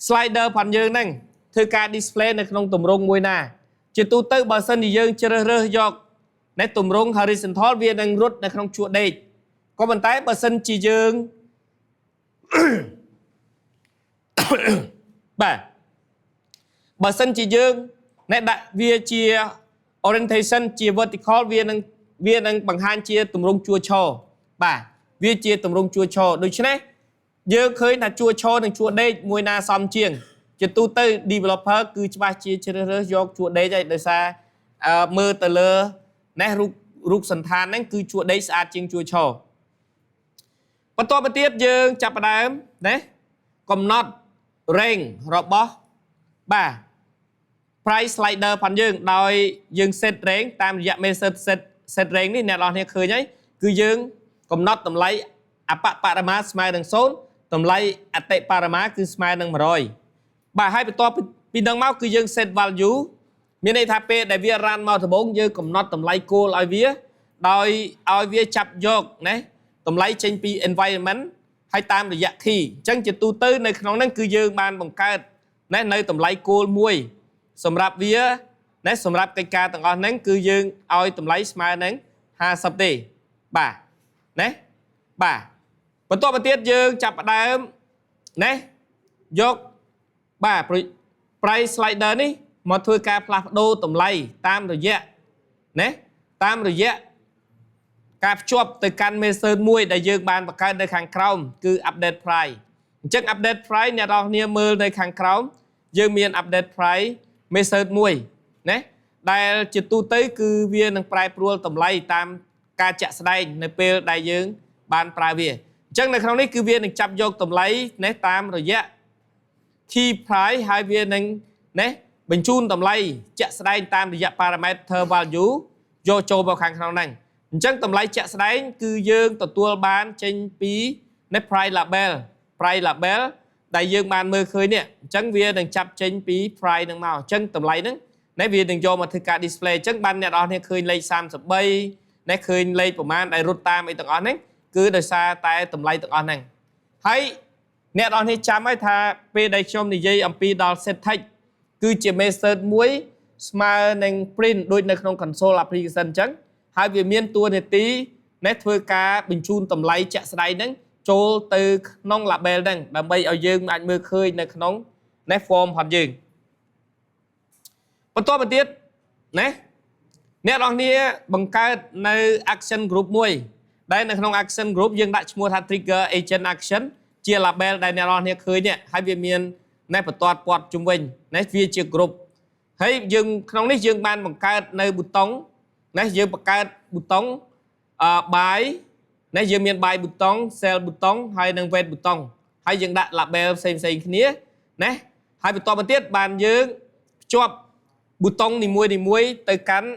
slider ផងយើងហ្នឹងធ្វើការ display នៅក្នុងទម្រង់មួយណាជាទូទៅបើសិនជាយើងជ្រើសរើសយកណែទម្រង់ horizontal វានឹងរត់នៅក្នុងជួរដេកក៏ប៉ុន្តែបើសិនជាយើងបាទបើសិនជាយើងណែដាក់វាជា orientation ជា vertical វានឹងបង្ហាញជាទម្រង់ជួរឈរបាទវាជាទម្រង់ជួរឈរដូច្នេះយើងឃើញថាជួរឈរនិងជួរដេកមួយណាសមជាងជាទូទៅ developer គឺច្បាស់ជាជ្រើសរើសយកជួរដេកហើយដោយសារមើលទៅលើណែរូបសន្តានហ្នឹងគឺជួរដេកស្អាតជាងជួរឈរបន្តមកទៀតយើងចាប់ផ្ដើមណែកំណត់ range របស់បាទ price slider ផងយើងដោយយើង set range តាមរយៈ method set range នេះអ្នកនរគ្នាឃើញហើយគឺយើងកំណត់តម្លៃអបបរមាស្មើនឹង0តម្លៃអតិបរមាគឺស្មើនឹង100បាទហើយបន្ទាប់ពីនឹងមកគឺយើង set value មានន័យថាពេលដែលវា run មកដំបូងយើងកំណត់តម្លៃ goal ឲ្យវាដោយឲ្យវាចាប់យកណាតម្លៃចេញពី environment ហើយតាមរយៈ key អញ្ចឹងជាទូទៅនៅក្នុងហ្នឹងគឺយើងបានបង្កើតណានៅតម្លៃ goal មួយសម្រាប់វាណាសម្រាប់កិច្ចការទាំងអស់ហ្នឹងគឺយើងឲ្យតម្លៃស្មើនឹង50ទេបាទណាបាទបន្តមកទៀតយើងចាប់ផ្ដើមណាយកបាទ price slider នេះមកធ្វើការផ្លាស់ប្ដូរតម្លៃតាមរយៈណាតាមរយៈការភ្ជាប់ទៅកាន់ method មួយដែលយើងបានបង្កើតនៅខាងក្រោមគឺ update price អញ្ចឹង update price អ្នកនរគ្នាមើលនៅខាងក្រោមយើងមាន update price method មួយណាដែលជាទូទៅគឺវានឹងប្រែប្រួលតម្លៃតាមការចាក់ស្ដែងនៅពេលដែលយើងបានប្រើវាអញ្ចឹងនៅក្នុងនេះគឺវានឹងចាប់យកតម្លៃណាតាមរយៈ key price ហើយវានឹងណាបញ្ជូនតម្លៃជាក់ស្ដែងតាមរយៈ parameter value យកចូលមកខាងក្នុងហ្នឹងអញ្ចឹងតម្លៃជាក់ស្ដែងគឺយើងទទួលបានចេញពីនៃ price label ដែលយើងបានមើលឃើញនេះអញ្ចឹងវានឹងចាប់ចេញពី price ហ្នឹងមកអញ្ចឹងតម្លៃហ្នឹងណាវានឹងយកមកធ្វើការ display អញ្ចឹងបានអ្នកនរគ្នាឃើញលេខ33ណាឃើញលេខប្រមាណដែលរត់តាមអីទាំងអស់ហ្នឹងគឺដោយសារតែតម្លៃទាំងអស់ហ្នឹងហើយអ្នកនរគ្នាចាំឲ្យថាពេលដែលខ្ញុំនិយាយអំពីដល់ set text គឺជា method មួយស្មើនឹង print ដូចនៅក្នុង console application អញ្ចឹងហើយវាមានតួនាទីណែធ្វើការបញ្ជូនតម្លៃជាក់ស្ដែងហ្នឹងចូលទៅក្នុង label ហ្នឹងដើម្បីឲ្យយើងអាចមើលឃើញនៅក្នុងណែ form របស់យើងបន្តមកទៀតណាអ្នកនរគ្នាបង្កើតនៅ action group មួយដែលនៅក្នុង action group យើងដាក់ឈ្មោះថា trigger agent action ជា label ដែលអ្នកនរគ្នាឃើញនេះហើយវាមានណែបន្ទាត់ព័ទ្ធជុំវិញណែវាជា group ហើយយើងក្នុងនេះយើងបានបង្កើតនៅប៊ូតុងណាយើងបង្កើតប៊ូតុងbuy ណាយើងមាន buy ប៊ូតុង sell ប៊ូតុងហើយនិង wait ប៊ូតុងហើយយើងដាក់ label ផ្សេងគ្នាណាហើយបន្តមកទៀតបានយើងភ្ជាប់ប៊ូតុងនីមួយទៅកាន់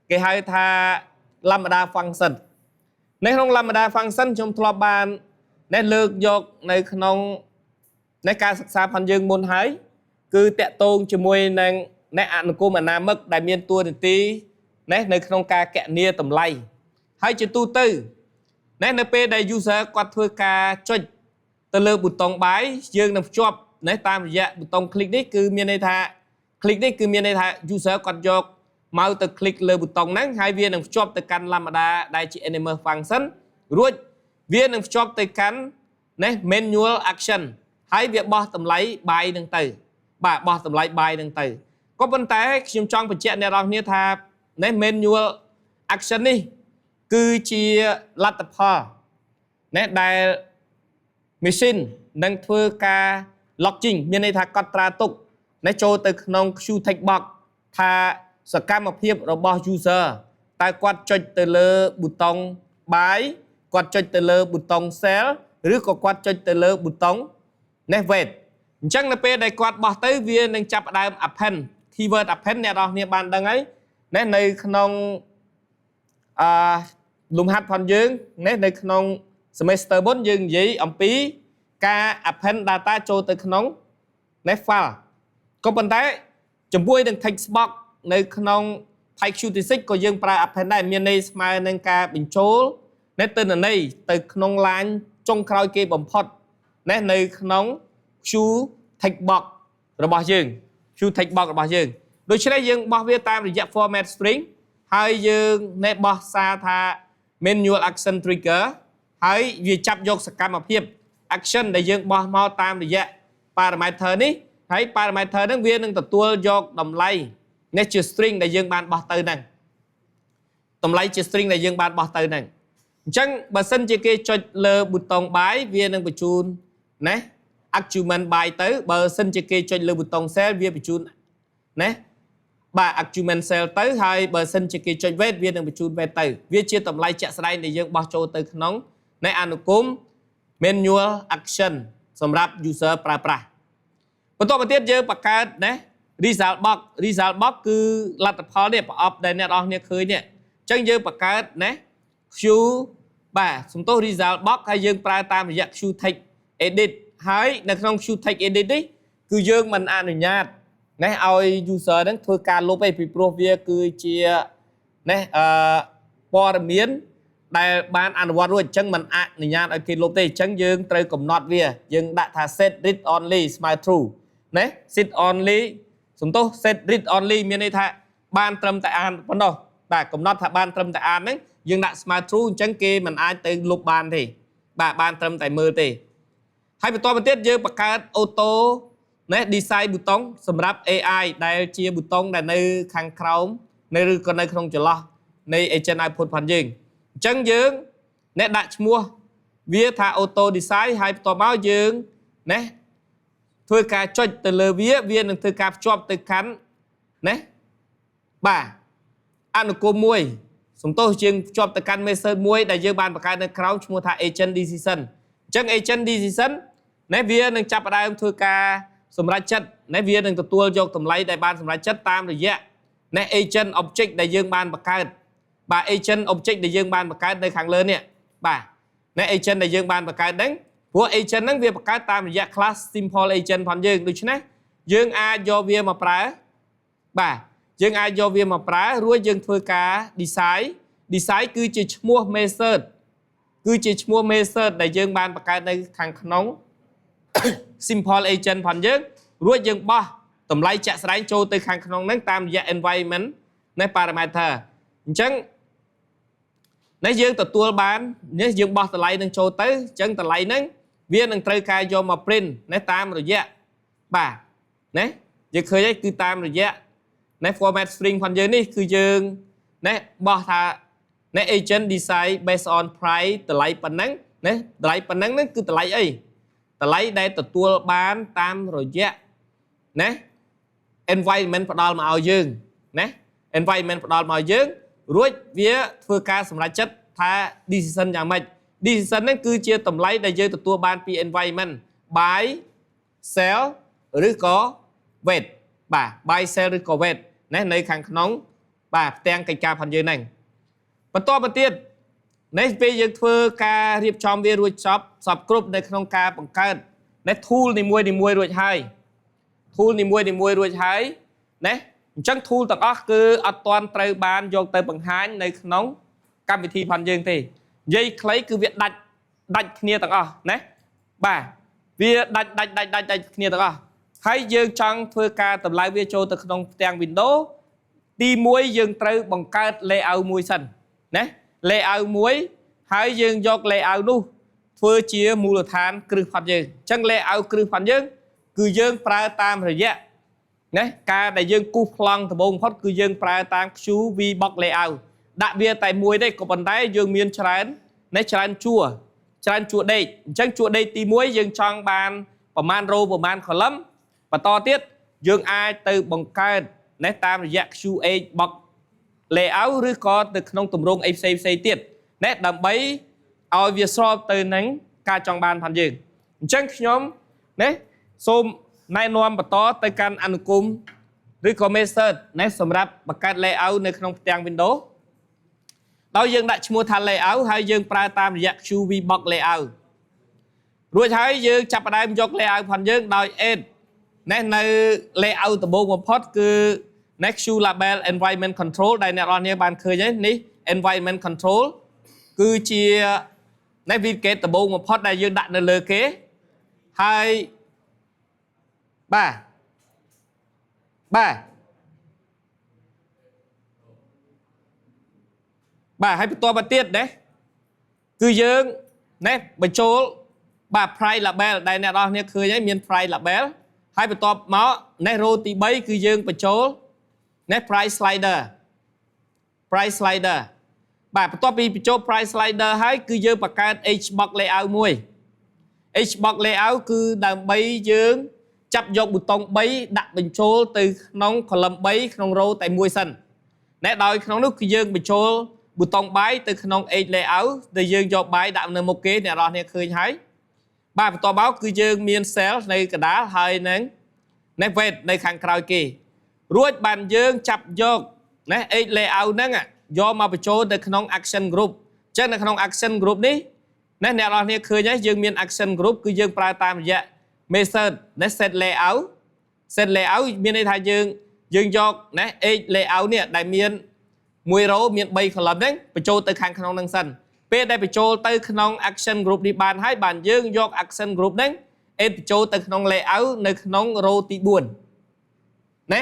គេហៅថា lambda function នៅក្នុង lambda function ខ្ញុំធ្លាប់បានណែលើកយកនៅក្នុងនៃការសិក្សាផងយើងមុនហើយគឺតកតងជាមួយនឹងណែអនុគមអនាមិកដែលមានតួនាទីណែនៅក្នុងការកណនាតម្លៃហើយជាទូទៅណែនៅពេលដែល user គាត់ធ្វើការចុចទៅលើប៊ូតុង buy យើងនឹងភ្ជាប់ណែតាមរយៈប៊ូតុង click នេះគឺមានន័យថា click នេះគឺមានន័យថា user គាត់យក mau từ clickលើ button ហ្នឹងហើយវានឹងភ្ជាប់ទៅកាន់ Lambda ដែលជា animal function រួចវានឹងភ្ជាប់ទៅកាន់ណា manual action ហើយវាបោះតម្លៃបាយនឹងទៅបាទបោះតម្លៃបាយនឹងទៅក៏ប៉ុន្តែខ្ញុំចង់បញ្ជាក់អ្នកនរគ្នាថាណា manual action នេះគឺជាលទ្ធផលណាដែល machine នឹងធ្វើការ logging មានន័យថាកត់ត្រាទុកណាចូលទៅក្នុង queue text box ថាសកម្មភាពរបស់ user តើគាត់ចុចទៅលើ button buy គាត់ចុចទៅលើ button sell ឬក៏គាត់ចុចទៅលើ button ណា wait អញ្ចឹងនៅពេលដែលគាត់បោះទៅវានឹងចាប់ផ្ដើម append keyword append អ្នកនរគ្នាបានដឹងហើយណានៅក្នុងលំហាត់ផងយើងណានៅក្នុង semester មុនយើងនិយាយអំពីការ append data ចូលទៅក្នុង ណា file ក៏ប៉ុន្តែជាមួយនឹង text box នៅក្នុង TypeScript ក៏យើងប្រើ append ដែរមានន័យស្មើនឹងការបញ្ចូលណាទិន្នន័យទៅក្នុង line ចុងក្រោយគេបំផុតណានៅក្នុង queue text box របស់យើង queue text box របស់យើងដូច្នេះយើងបោះវាតាមរយៈ format string ហើយយើងណែបោះសារថា manual action trigger ហើយវាចាប់យកសកម្មភាព action ដែលយើងបោះមកតាមរយៈ parameter នេះហើយ parameter ហ្នឹងវានឹងទទួលយកតម្លៃនេះជា string ដែលយើងបានបោះទៅហ្នឹងតម្លៃជា string ដែលយើងបានបោះទៅហ្នឹងអញ្ចឹងបើសិនជាគេចុចលើ button buy វានឹងបញ្ជូនណា argument buy ទៅបើសិនជាគេចុចលើ button sell វាបញ្ជូនណាបាទ argument sell ទៅហើយបើសិនជាគេចុច wait វានឹងបញ្ជូន wait ទៅវាជាតម្លៃជាក់ស្ដែងដែលយើងបោះចូលទៅក្នុងនៃអនុគម manual action សម្រាប់ user ប្រើប្រាស់បន្តមកទៀតយើងបង្កើតណា result box គឺលទ្ធផលនេះប្រអប់ដែលអ្នកនរគ្នាឃើញនេះអញ្ចឹងយើងបង្កើតណា queue បាទសំទោស result box ហើយយើងប្រើតាមរយៈ queue text edit ហើយនៅក្នុង queue text edit នេះគឺយើងមិនអនុញ្ញាតណាឲ្យ user ហ្នឹងធ្វើការលុបឯងពីព្រោះវាគឺជាណាព័ត៌មានដែលបានអនុវត្តរួចអញ្ចឹងមិនអនុញ្ញាតឲ្យគេលុបទេអញ្ចឹងយើងត្រូវកំណត់វាយើងដាក់ថា set read only ស្មើ true ណា set only សំទោស set read only មានន័យថាបានត្រឹមតែអានប៉ុណ្ណោះបាទកំណត់ថាបានត្រឹមតែអានហ្នឹងយើងដាក់ស្មើ true អញ្ចឹងគេមិនអាចទៅលុបបានទេបាទបានត្រឹមតែមើលទេហើយបន្តមកទៀតយើងបង្កើត auto ណា design button សម្រាប់ AI ដែលជា button ដែលនៅខាងក្រោមនៅឬក៏នៅក្នុងចន្លោះនៃ agent output ផងយើងអញ្ចឹងយើងណាដាក់ឈ្មោះវាថា auto design ហើយបន្ទាប់មកយើងណាធ្វើការចុចទៅលើវានឹងធ្វើការភ្ជាប់ទៅកាន់ណាបាទអនុគមមួយសំទោសយើងភ្ជាប់ទៅកាន់ method មួយដែលយើងបានបង្កើតនៅក្រោមឈ្មោះថា agent decision អញ្ចឹង agent decision ណាវានឹងចាប់ផ្ដើមធ្វើការសម្រេចចិត្តណាវានឹងទទួលយកតម្លៃដែលបានសម្រេចចិត្តតាមរយៈណា agent object ដែលយើងបានបង្កើតបាទ agent object ដែលយើងបានបង្កើតនៅខាងលើនេះបាទណា agent ដែលយើងបានបង្កើតហ្នឹងព្រោះ agent ហ្នឹងវាបង្កើតតាមរយៈ class simple agent ផងយើងដូច្នេះយើងអាចយកវាមកប្រើបាទយើងអាចយកវាមកប្រើរួចយើងធ្វើការ design គឺជាឈ្មោះ method គឺជាឈ្មោះ method ដែលយើងបានបង្កើតនៅខាងក្នុង simple agent ផងយើងរួចយើងបោះតម្លៃជាក់ស្ដែងចូលទៅខាងក្នុងហ្នឹងតាមរយៈ environment នៃ parameter អញ្ចឹងនេះយើងទទួលបាននេះយើងបោះតម្លៃនឹងចូលទៅអញ្ចឹងតម្លៃហ្នឹងវានឹងត្រូវការយកមក print ណាតាមរយៈបាទណាយើងឃើញហើយគឺតាមរយៈណា format string ផងយើងនេះគឺយើងណាបោះថាណា agent design based on price តម្លៃប៉ុណ្ណឹងណាតម្លៃប៉ុណ្ណឹងហ្នឹងគឺតម្លៃអីតម្លៃដែលទទួលបានតាមរយៈណា environment ផ្ដល់មកឲ្យយើងណា environment ផ្ដល់មកឲ្យយើងរួចវាធ្វើការសម្រេចចិត្តថា decision យ៉ាងម៉េច decision ហ្នឹងគឺជាតម្លៃដែលយើងទទួលបានពី environment buy sell ឬក៏ wait បាទ buy sell ឬក៏ wait ណានៅខាងក្នុងបាទផ្ទាំងកិច្ចការផងយើងហ្នឹងបន្តមកទៀតនេះពេលយើងធ្វើការរៀបចំវារួចចប់សពគ្រប់នៅក្នុងការបង្កើតណា tool នីមួយរួចហើយ tool នីមួយរួចហើយណាអញ្ចឹង tool ទាំងអស់គឺអត់ទាន់ត្រូវបានយកទៅបង្ហាញនៅក្នុងកម្មវិធីផងយើងទេនិយាយខ្លីគឺវាដាច់គ្នាទាំងអស់ណាបាទវាដាច់គ្នាទាំងអស់ហើយយើងចង់ធ្វើការតម្លើងវាចូលទៅក្នុងផ្ទាំង Windows ទី1យើងត្រូវបង្កើត layout មួយសិនណា layout មួយហើយយើងយក layout នោះធ្វើជាមូលដ្ឋានគ្រឹះផាត់យើងអញ្ចឹង layout គ្រឹះផាត់យើងគឺយើងប្រើតាមរយៈណាការដែលយើងគូសប្លង់ដំបូងបំផុតគឺយើងប្រើតាម QV box layout ដាក់វាតែមួយទេក៏ប៉ុន្តែយើងមានច្រើនណាច្រើនជួរដេកអញ្ចឹងជួរដេកទី1យើងចង់បានប្រមាណ row ប្រមាណ column បន្តទៀតយើងអាចទៅបង្កើតណាតាមរយៈ QH box layout ឬក៏ទៅក្នុងទម្រង់អីផ្សេងទៀតណាដើម្បីឲ្យវាស្របទៅនឹងការចង់បានផងយើងអញ្ចឹងខ្ញុំណាសូមណែនាំបន្តទៅកាន់អនុគមឬក៏ method ណាសម្រាប់បង្កើត layout នៅក្នុងផ្ទាំង Windows ដោយយើងដាក់ឈ្មោះថា layout ហើយយើងប្រើតាមរយៈ QV box layout រួចហើយយើងចាប់ផ្ដើមយក layout ផងយើងដោយ add ណានៅ layout ដំបូងបំផុតគឺ next to label environment control ដែលអ្នកនរគ្នាបានឃើញហើយនេះ environment control គឺជានៃ widget ដំបូងបំផុតដែលយើងដាក់នៅលើគេហើយបាទហើយបន្តមកទៀតណាគឺយើងណាបញ្ចូលបាទ price label ដែលអ្នកនរគ្នាឃើញហើយមាន price label ហើយបន្ទាប់មកណា row ទី3គឺយើងបញ្ចូលណា price slider បាទបន្ទាប់ពីបញ្ចូល price slider ហើយគឺយើងបង្កើត Hbox layout មួយ Hbox layout គឺដើម្បីយើងចាប់យកប៊ូតុង3ដាក់បញ្ចូលទៅក្នុង column 3ក្នុង row តែមួយសិនណាដោយក្នុងនោះគឺយើងបញ្ចូលប៊ូតុងបាយទៅក្នុង H layout ដែលយើងយកបាយដាក់នៅមុខគេអ្នកនរគ្នាឃើញហើយបាទបន្ទាប់មកគឺយើងមាន cell នៅកណ្ដាលហើយនឹងណា weight នៅខាងក្រោយគេរួចបានយើងចាប់យកណា H layout ហ្នឹងយកមកបញ្ចូលទៅក្នុង action group អញ្ចឹងនៅក្នុង action group នេះណាអ្នកនរគ្នាឃើញហើយយើងមាន action group គឺយើងប្រើតាមរយៈ method ណា set layout មានន័យថាយើងយកណា H layout នេះដែលមាន1 row មាន3 column ហ្នឹងបញ្ចូលទៅខាងក្នុងហ្នឹងសិនពេលដែលបញ្ចូលទៅក្នុង action group នេះបានហើយបានយើងយក action group ហ្នឹងបញ្ចូលទៅក្នុង layout នៅក្នុង row ទី4ណា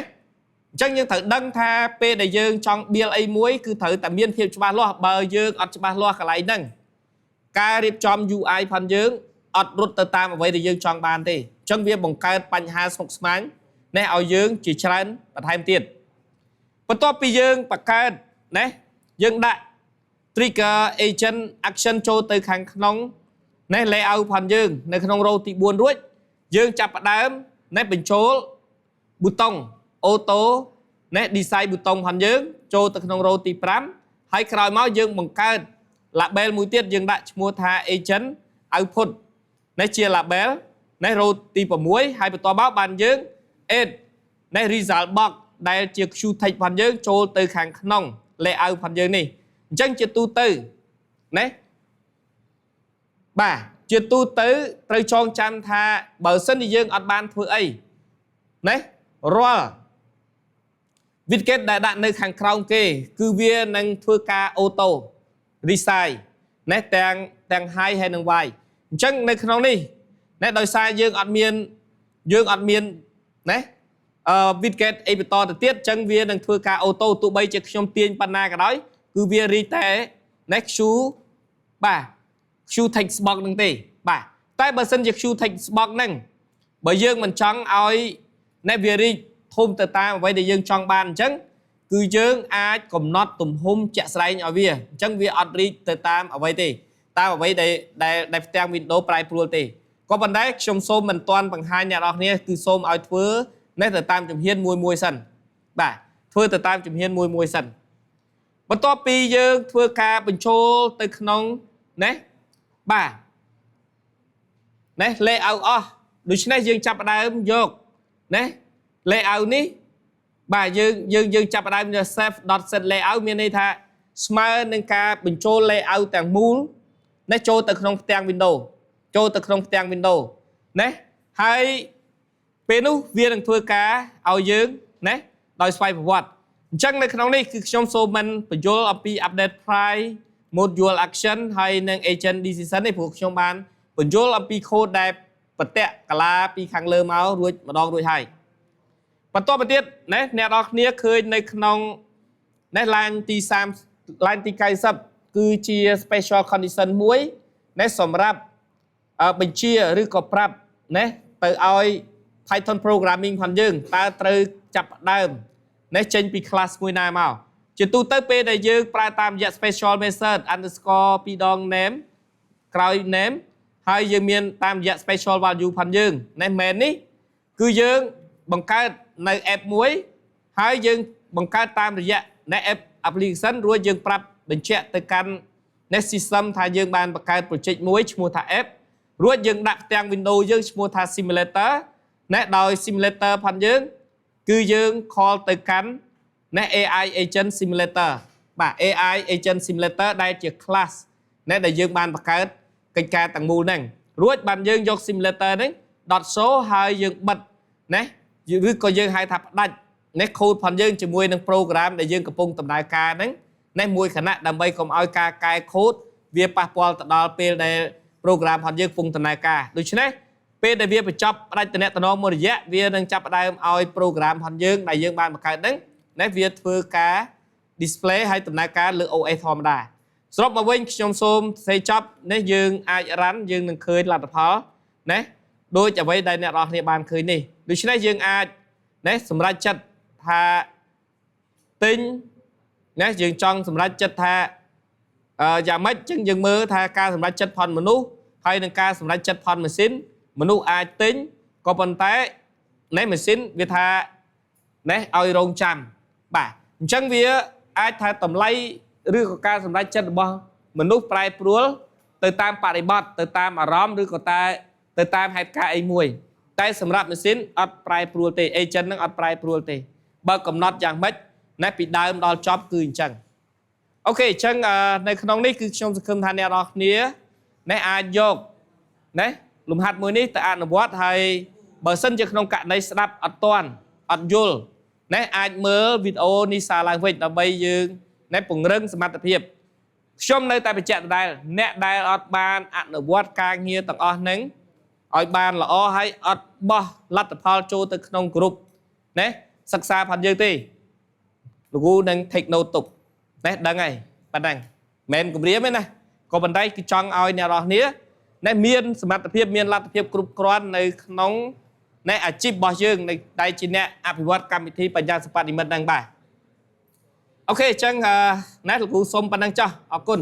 អញ្ចឹងយើងត្រូវដឹងថាពេលដែលយើងចង់ build អីមួយគឺត្រូវតែមានភាពច្បាស់លាស់បើយើងអត់ច្បាស់លាស់កន្លែងហ្នឹងការរៀបចំ UI ផងយើងអត់រត់ទៅតាមអ្វីដែលយើងចង់បានទេអញ្ចឹងវាបង្កើតបញ្ហាស្មុគស្មាញណាឲ្យយើងជាច្រើនបន្ថែមទៀតបន្ទាប់ពីយើងបង្កើតណាយើងដាក់ trigger agent action ចូលទៅខាងក្នុងណា layout ផងយើងនៅក្នុង row ទី4រួចយើងចាប់ផ្ដើមណាបញ្ចូលប៊ូតុង auto ណា design ប៊ូតុងផងយើងចូលទៅក្នុង row ទី5ហើយក្រោយមកយើងបង្កើត label មួយទៀតយើងដាក់ឈ្មោះថា agent output នេះជា label នេះ row ទី6ហើយបន្តមកបានយើង add នេះ result box ដែលជា Q text ផងយើងចូលទៅខាងក្នុង layout ផងយើងនេះអញ្ចឹងជាទូទៅណាបាទជាទូទៅត្រូវចងចាំថាបើសិនជាយើងអត់បានធ្វើអីណារាល់ widget ដែលដាក់នៅខាងក្រោមគេគឺវានឹងធ្វើការ auto resize ណាទាំង high ហើយនិង wide អញ្ចឹងនៅក្នុងនេះណាដោយសារយើងអត់មានណា widget អីបន្តទៅទៀតអញ្ចឹងវានឹងធ្វើការ auto ទោះបីជាខ្ញុំទាញប៉ុណ្ណាក៏ដោយគឺវារីកតែ next Q បាទ Q text box ហ្នឹងទេបាទតែបើសិនជា Q text box ហ្នឹងបើយើងមិនចង់ឲ្យណាវារីកធំទៅតាមអ្វីដែលយើងចង់បានអញ្ចឹងគឺយើងអាចកំណត់ទំហំជាក់ស្ដែងឲ្យវាអញ្ចឹងវាអត់រីកទៅតាមអ្វីទេតាមអ្វីដែលផ្ទាំង Windows ប្រែប្រួលទេក៏ប៉ុន្តែខ្ញុំសូមមិនទាន់បង្ហាញអ្នកនរគ្នាគឺសូមឲ្យធ្វើនេះទៅតាមជំហានមួយសិនបាទធ្វើទៅតាមជំហានមួយសិនបន្ទាប់ពីយើងធ្វើការបញ្ចូលទៅក្នុងណាបាទណា layout អស់ដូច្នេះយើងចាប់ផ្ដើមយកណា layout នេះបាទយើងចាប់ផ្ដើមយក save.set layout មានន័យថាស្មើនឹងការបញ្ចូល layout ទាំងមូលណាចូលទៅក្នុងផ្ទាំង Windows ណាហើយពេលនោះវានឹងធ្វើការឲ្យយើងណាដោយស្វ័យប្រវត្តិអញ្ចឹងនៅក្នុងនេះគឺខ្ញុំសូមមិនបញ្យល់អំពី update price module action ហើយនិង agent decision នេះព្រោះខ្ញុំបានបញ្យល់អំពី code ដែលប្រតិកាឡាពីខាងលើមករួចម្ដងរួចហើយបន្តទៅទៀតណាអ្នកនរគ្នាឃើញនៅក្នុង nét line ti sam line ti cây sập cứ chia special condition muối nét sầm rap bình chia rư cọp rap nét từ ai Python programming phần dương ta từ chập đơm nét trên pi class muối này màu chỉ tu tới p đại dương pra tam dạng special method underscore pi dong name cloud name hai dương miền tam dạng special value phần dương nét main ní cứ dương bằng cáiในแอปมวยให้ยังบังคับตามระยะในแอปแอปพลิเคชันรู้ยังปรับเป็นเช็คแต่การในซิสเต็มทายยังบานประกาศโปรเจกต์มวยชั่วโมงท่าแอปรู้ยังดักแตงวินโดว์ยังชั่วโมงท่าซิมูเลเตอร์ในโดยซิมูเลเตอร์พันยังคือยัง call แต่กันใน AI agent simulator บ่า AI agent simulator ได้จากคลาสในได้ยังบานประกาศกิจการต่างมูลนั่งรู้บันยังยก simulator นั้นดอทโซ่ให้ยังบัดนะหรือก็ยังให้ทับดัดในโค้ดพันยังจะมวยในโปรแกรมในยังกระปงตำนายการนั้นในมวยขณะดำไปกรมเอาการกายโค้ดเวียปะปอลตดอลเปลในโปรแกรมพันยังปงตำนายการโดยเฉพาะเปลในเวียไปจับได้แต่เนตนอมมรยะเวียนังจับได้เอาโปรแกรมพันยังในยังบานประกาศนั้นในเวียเพื่อการดิสเพลย์ให้ตำนายการหรือ OA ธรรมดาสำหรับมาเว้นชมโซมใส่จับในยังอารันยังหนึ่งเคยหลัดพอนะโดยจะไว้ในเนี่ยเราในบานเคยนี่โดยเฉพาะยังอาเนี่ยสำหรับจัดทาติ้งเนี่ยยังจังสำหรับจัดทาอย่างไม่จึงยังมือทาการสำหรับจัดพรมนุษย์ให้ในการสำหรับจัดพรมสินมนุษย์อาติ้งก็ปันแต่ในมสินวิธาเนี่ยเอาโรงจำบ่าจังเวียอาทาต่ำไล่หรือการสำหรับจัดบ่มนุษย์ปลายปลัวติดตามปฏิบัติติดตามอารมณ์หรือก็ติดตามเหตุการณ์ไอ้มวยแต่สำหรับมิสินอัดปลายปลัวเตเอเจนนั่งอัดปลายปลัวเตเบอร์กำหนดอย่างไม่ในปีดาวดอลจ็อบคือจังโอเคจังในขนมนี้คือชมสกุลทานเนรอกเนี้ยในอาโยกนะลุมหัดมือนี้แต่อ่านวัดให้เบอร์เส้นจะขนมกะในสนับอัดตอนอัดยุลในอาจเมื่อวิดีโอนิสาลังเวทต่อไปยืนในปุ่งเรื่องสมัติเพียบชมในแต่ไปแจกได้เนได้อัดบานอ่านวัดการเงียต่างอ่อนนั้นออยบานละอ้อให้อัดบ่ลัดพอลโจตึกขนมกรุ๊ปนะศึกษาพันยืตีลูกนั่งเทคโนตุกนะดังไงปันดังแมนกับเรียบไหมนะก็บันไดคือจังเอาเนี่ยรอเนี้ยในเมียนสมัติเพียบเมียนลัดเพียบกรุ๊ปกรอนในขนมในอาชีพบ่ยืงในได้จีเนะอภิวัตกรรมวิธีปัญญาสปาดิมันดังบ่ายโอเคจังนะลูกส้มปันดังจ้าขอบคุณ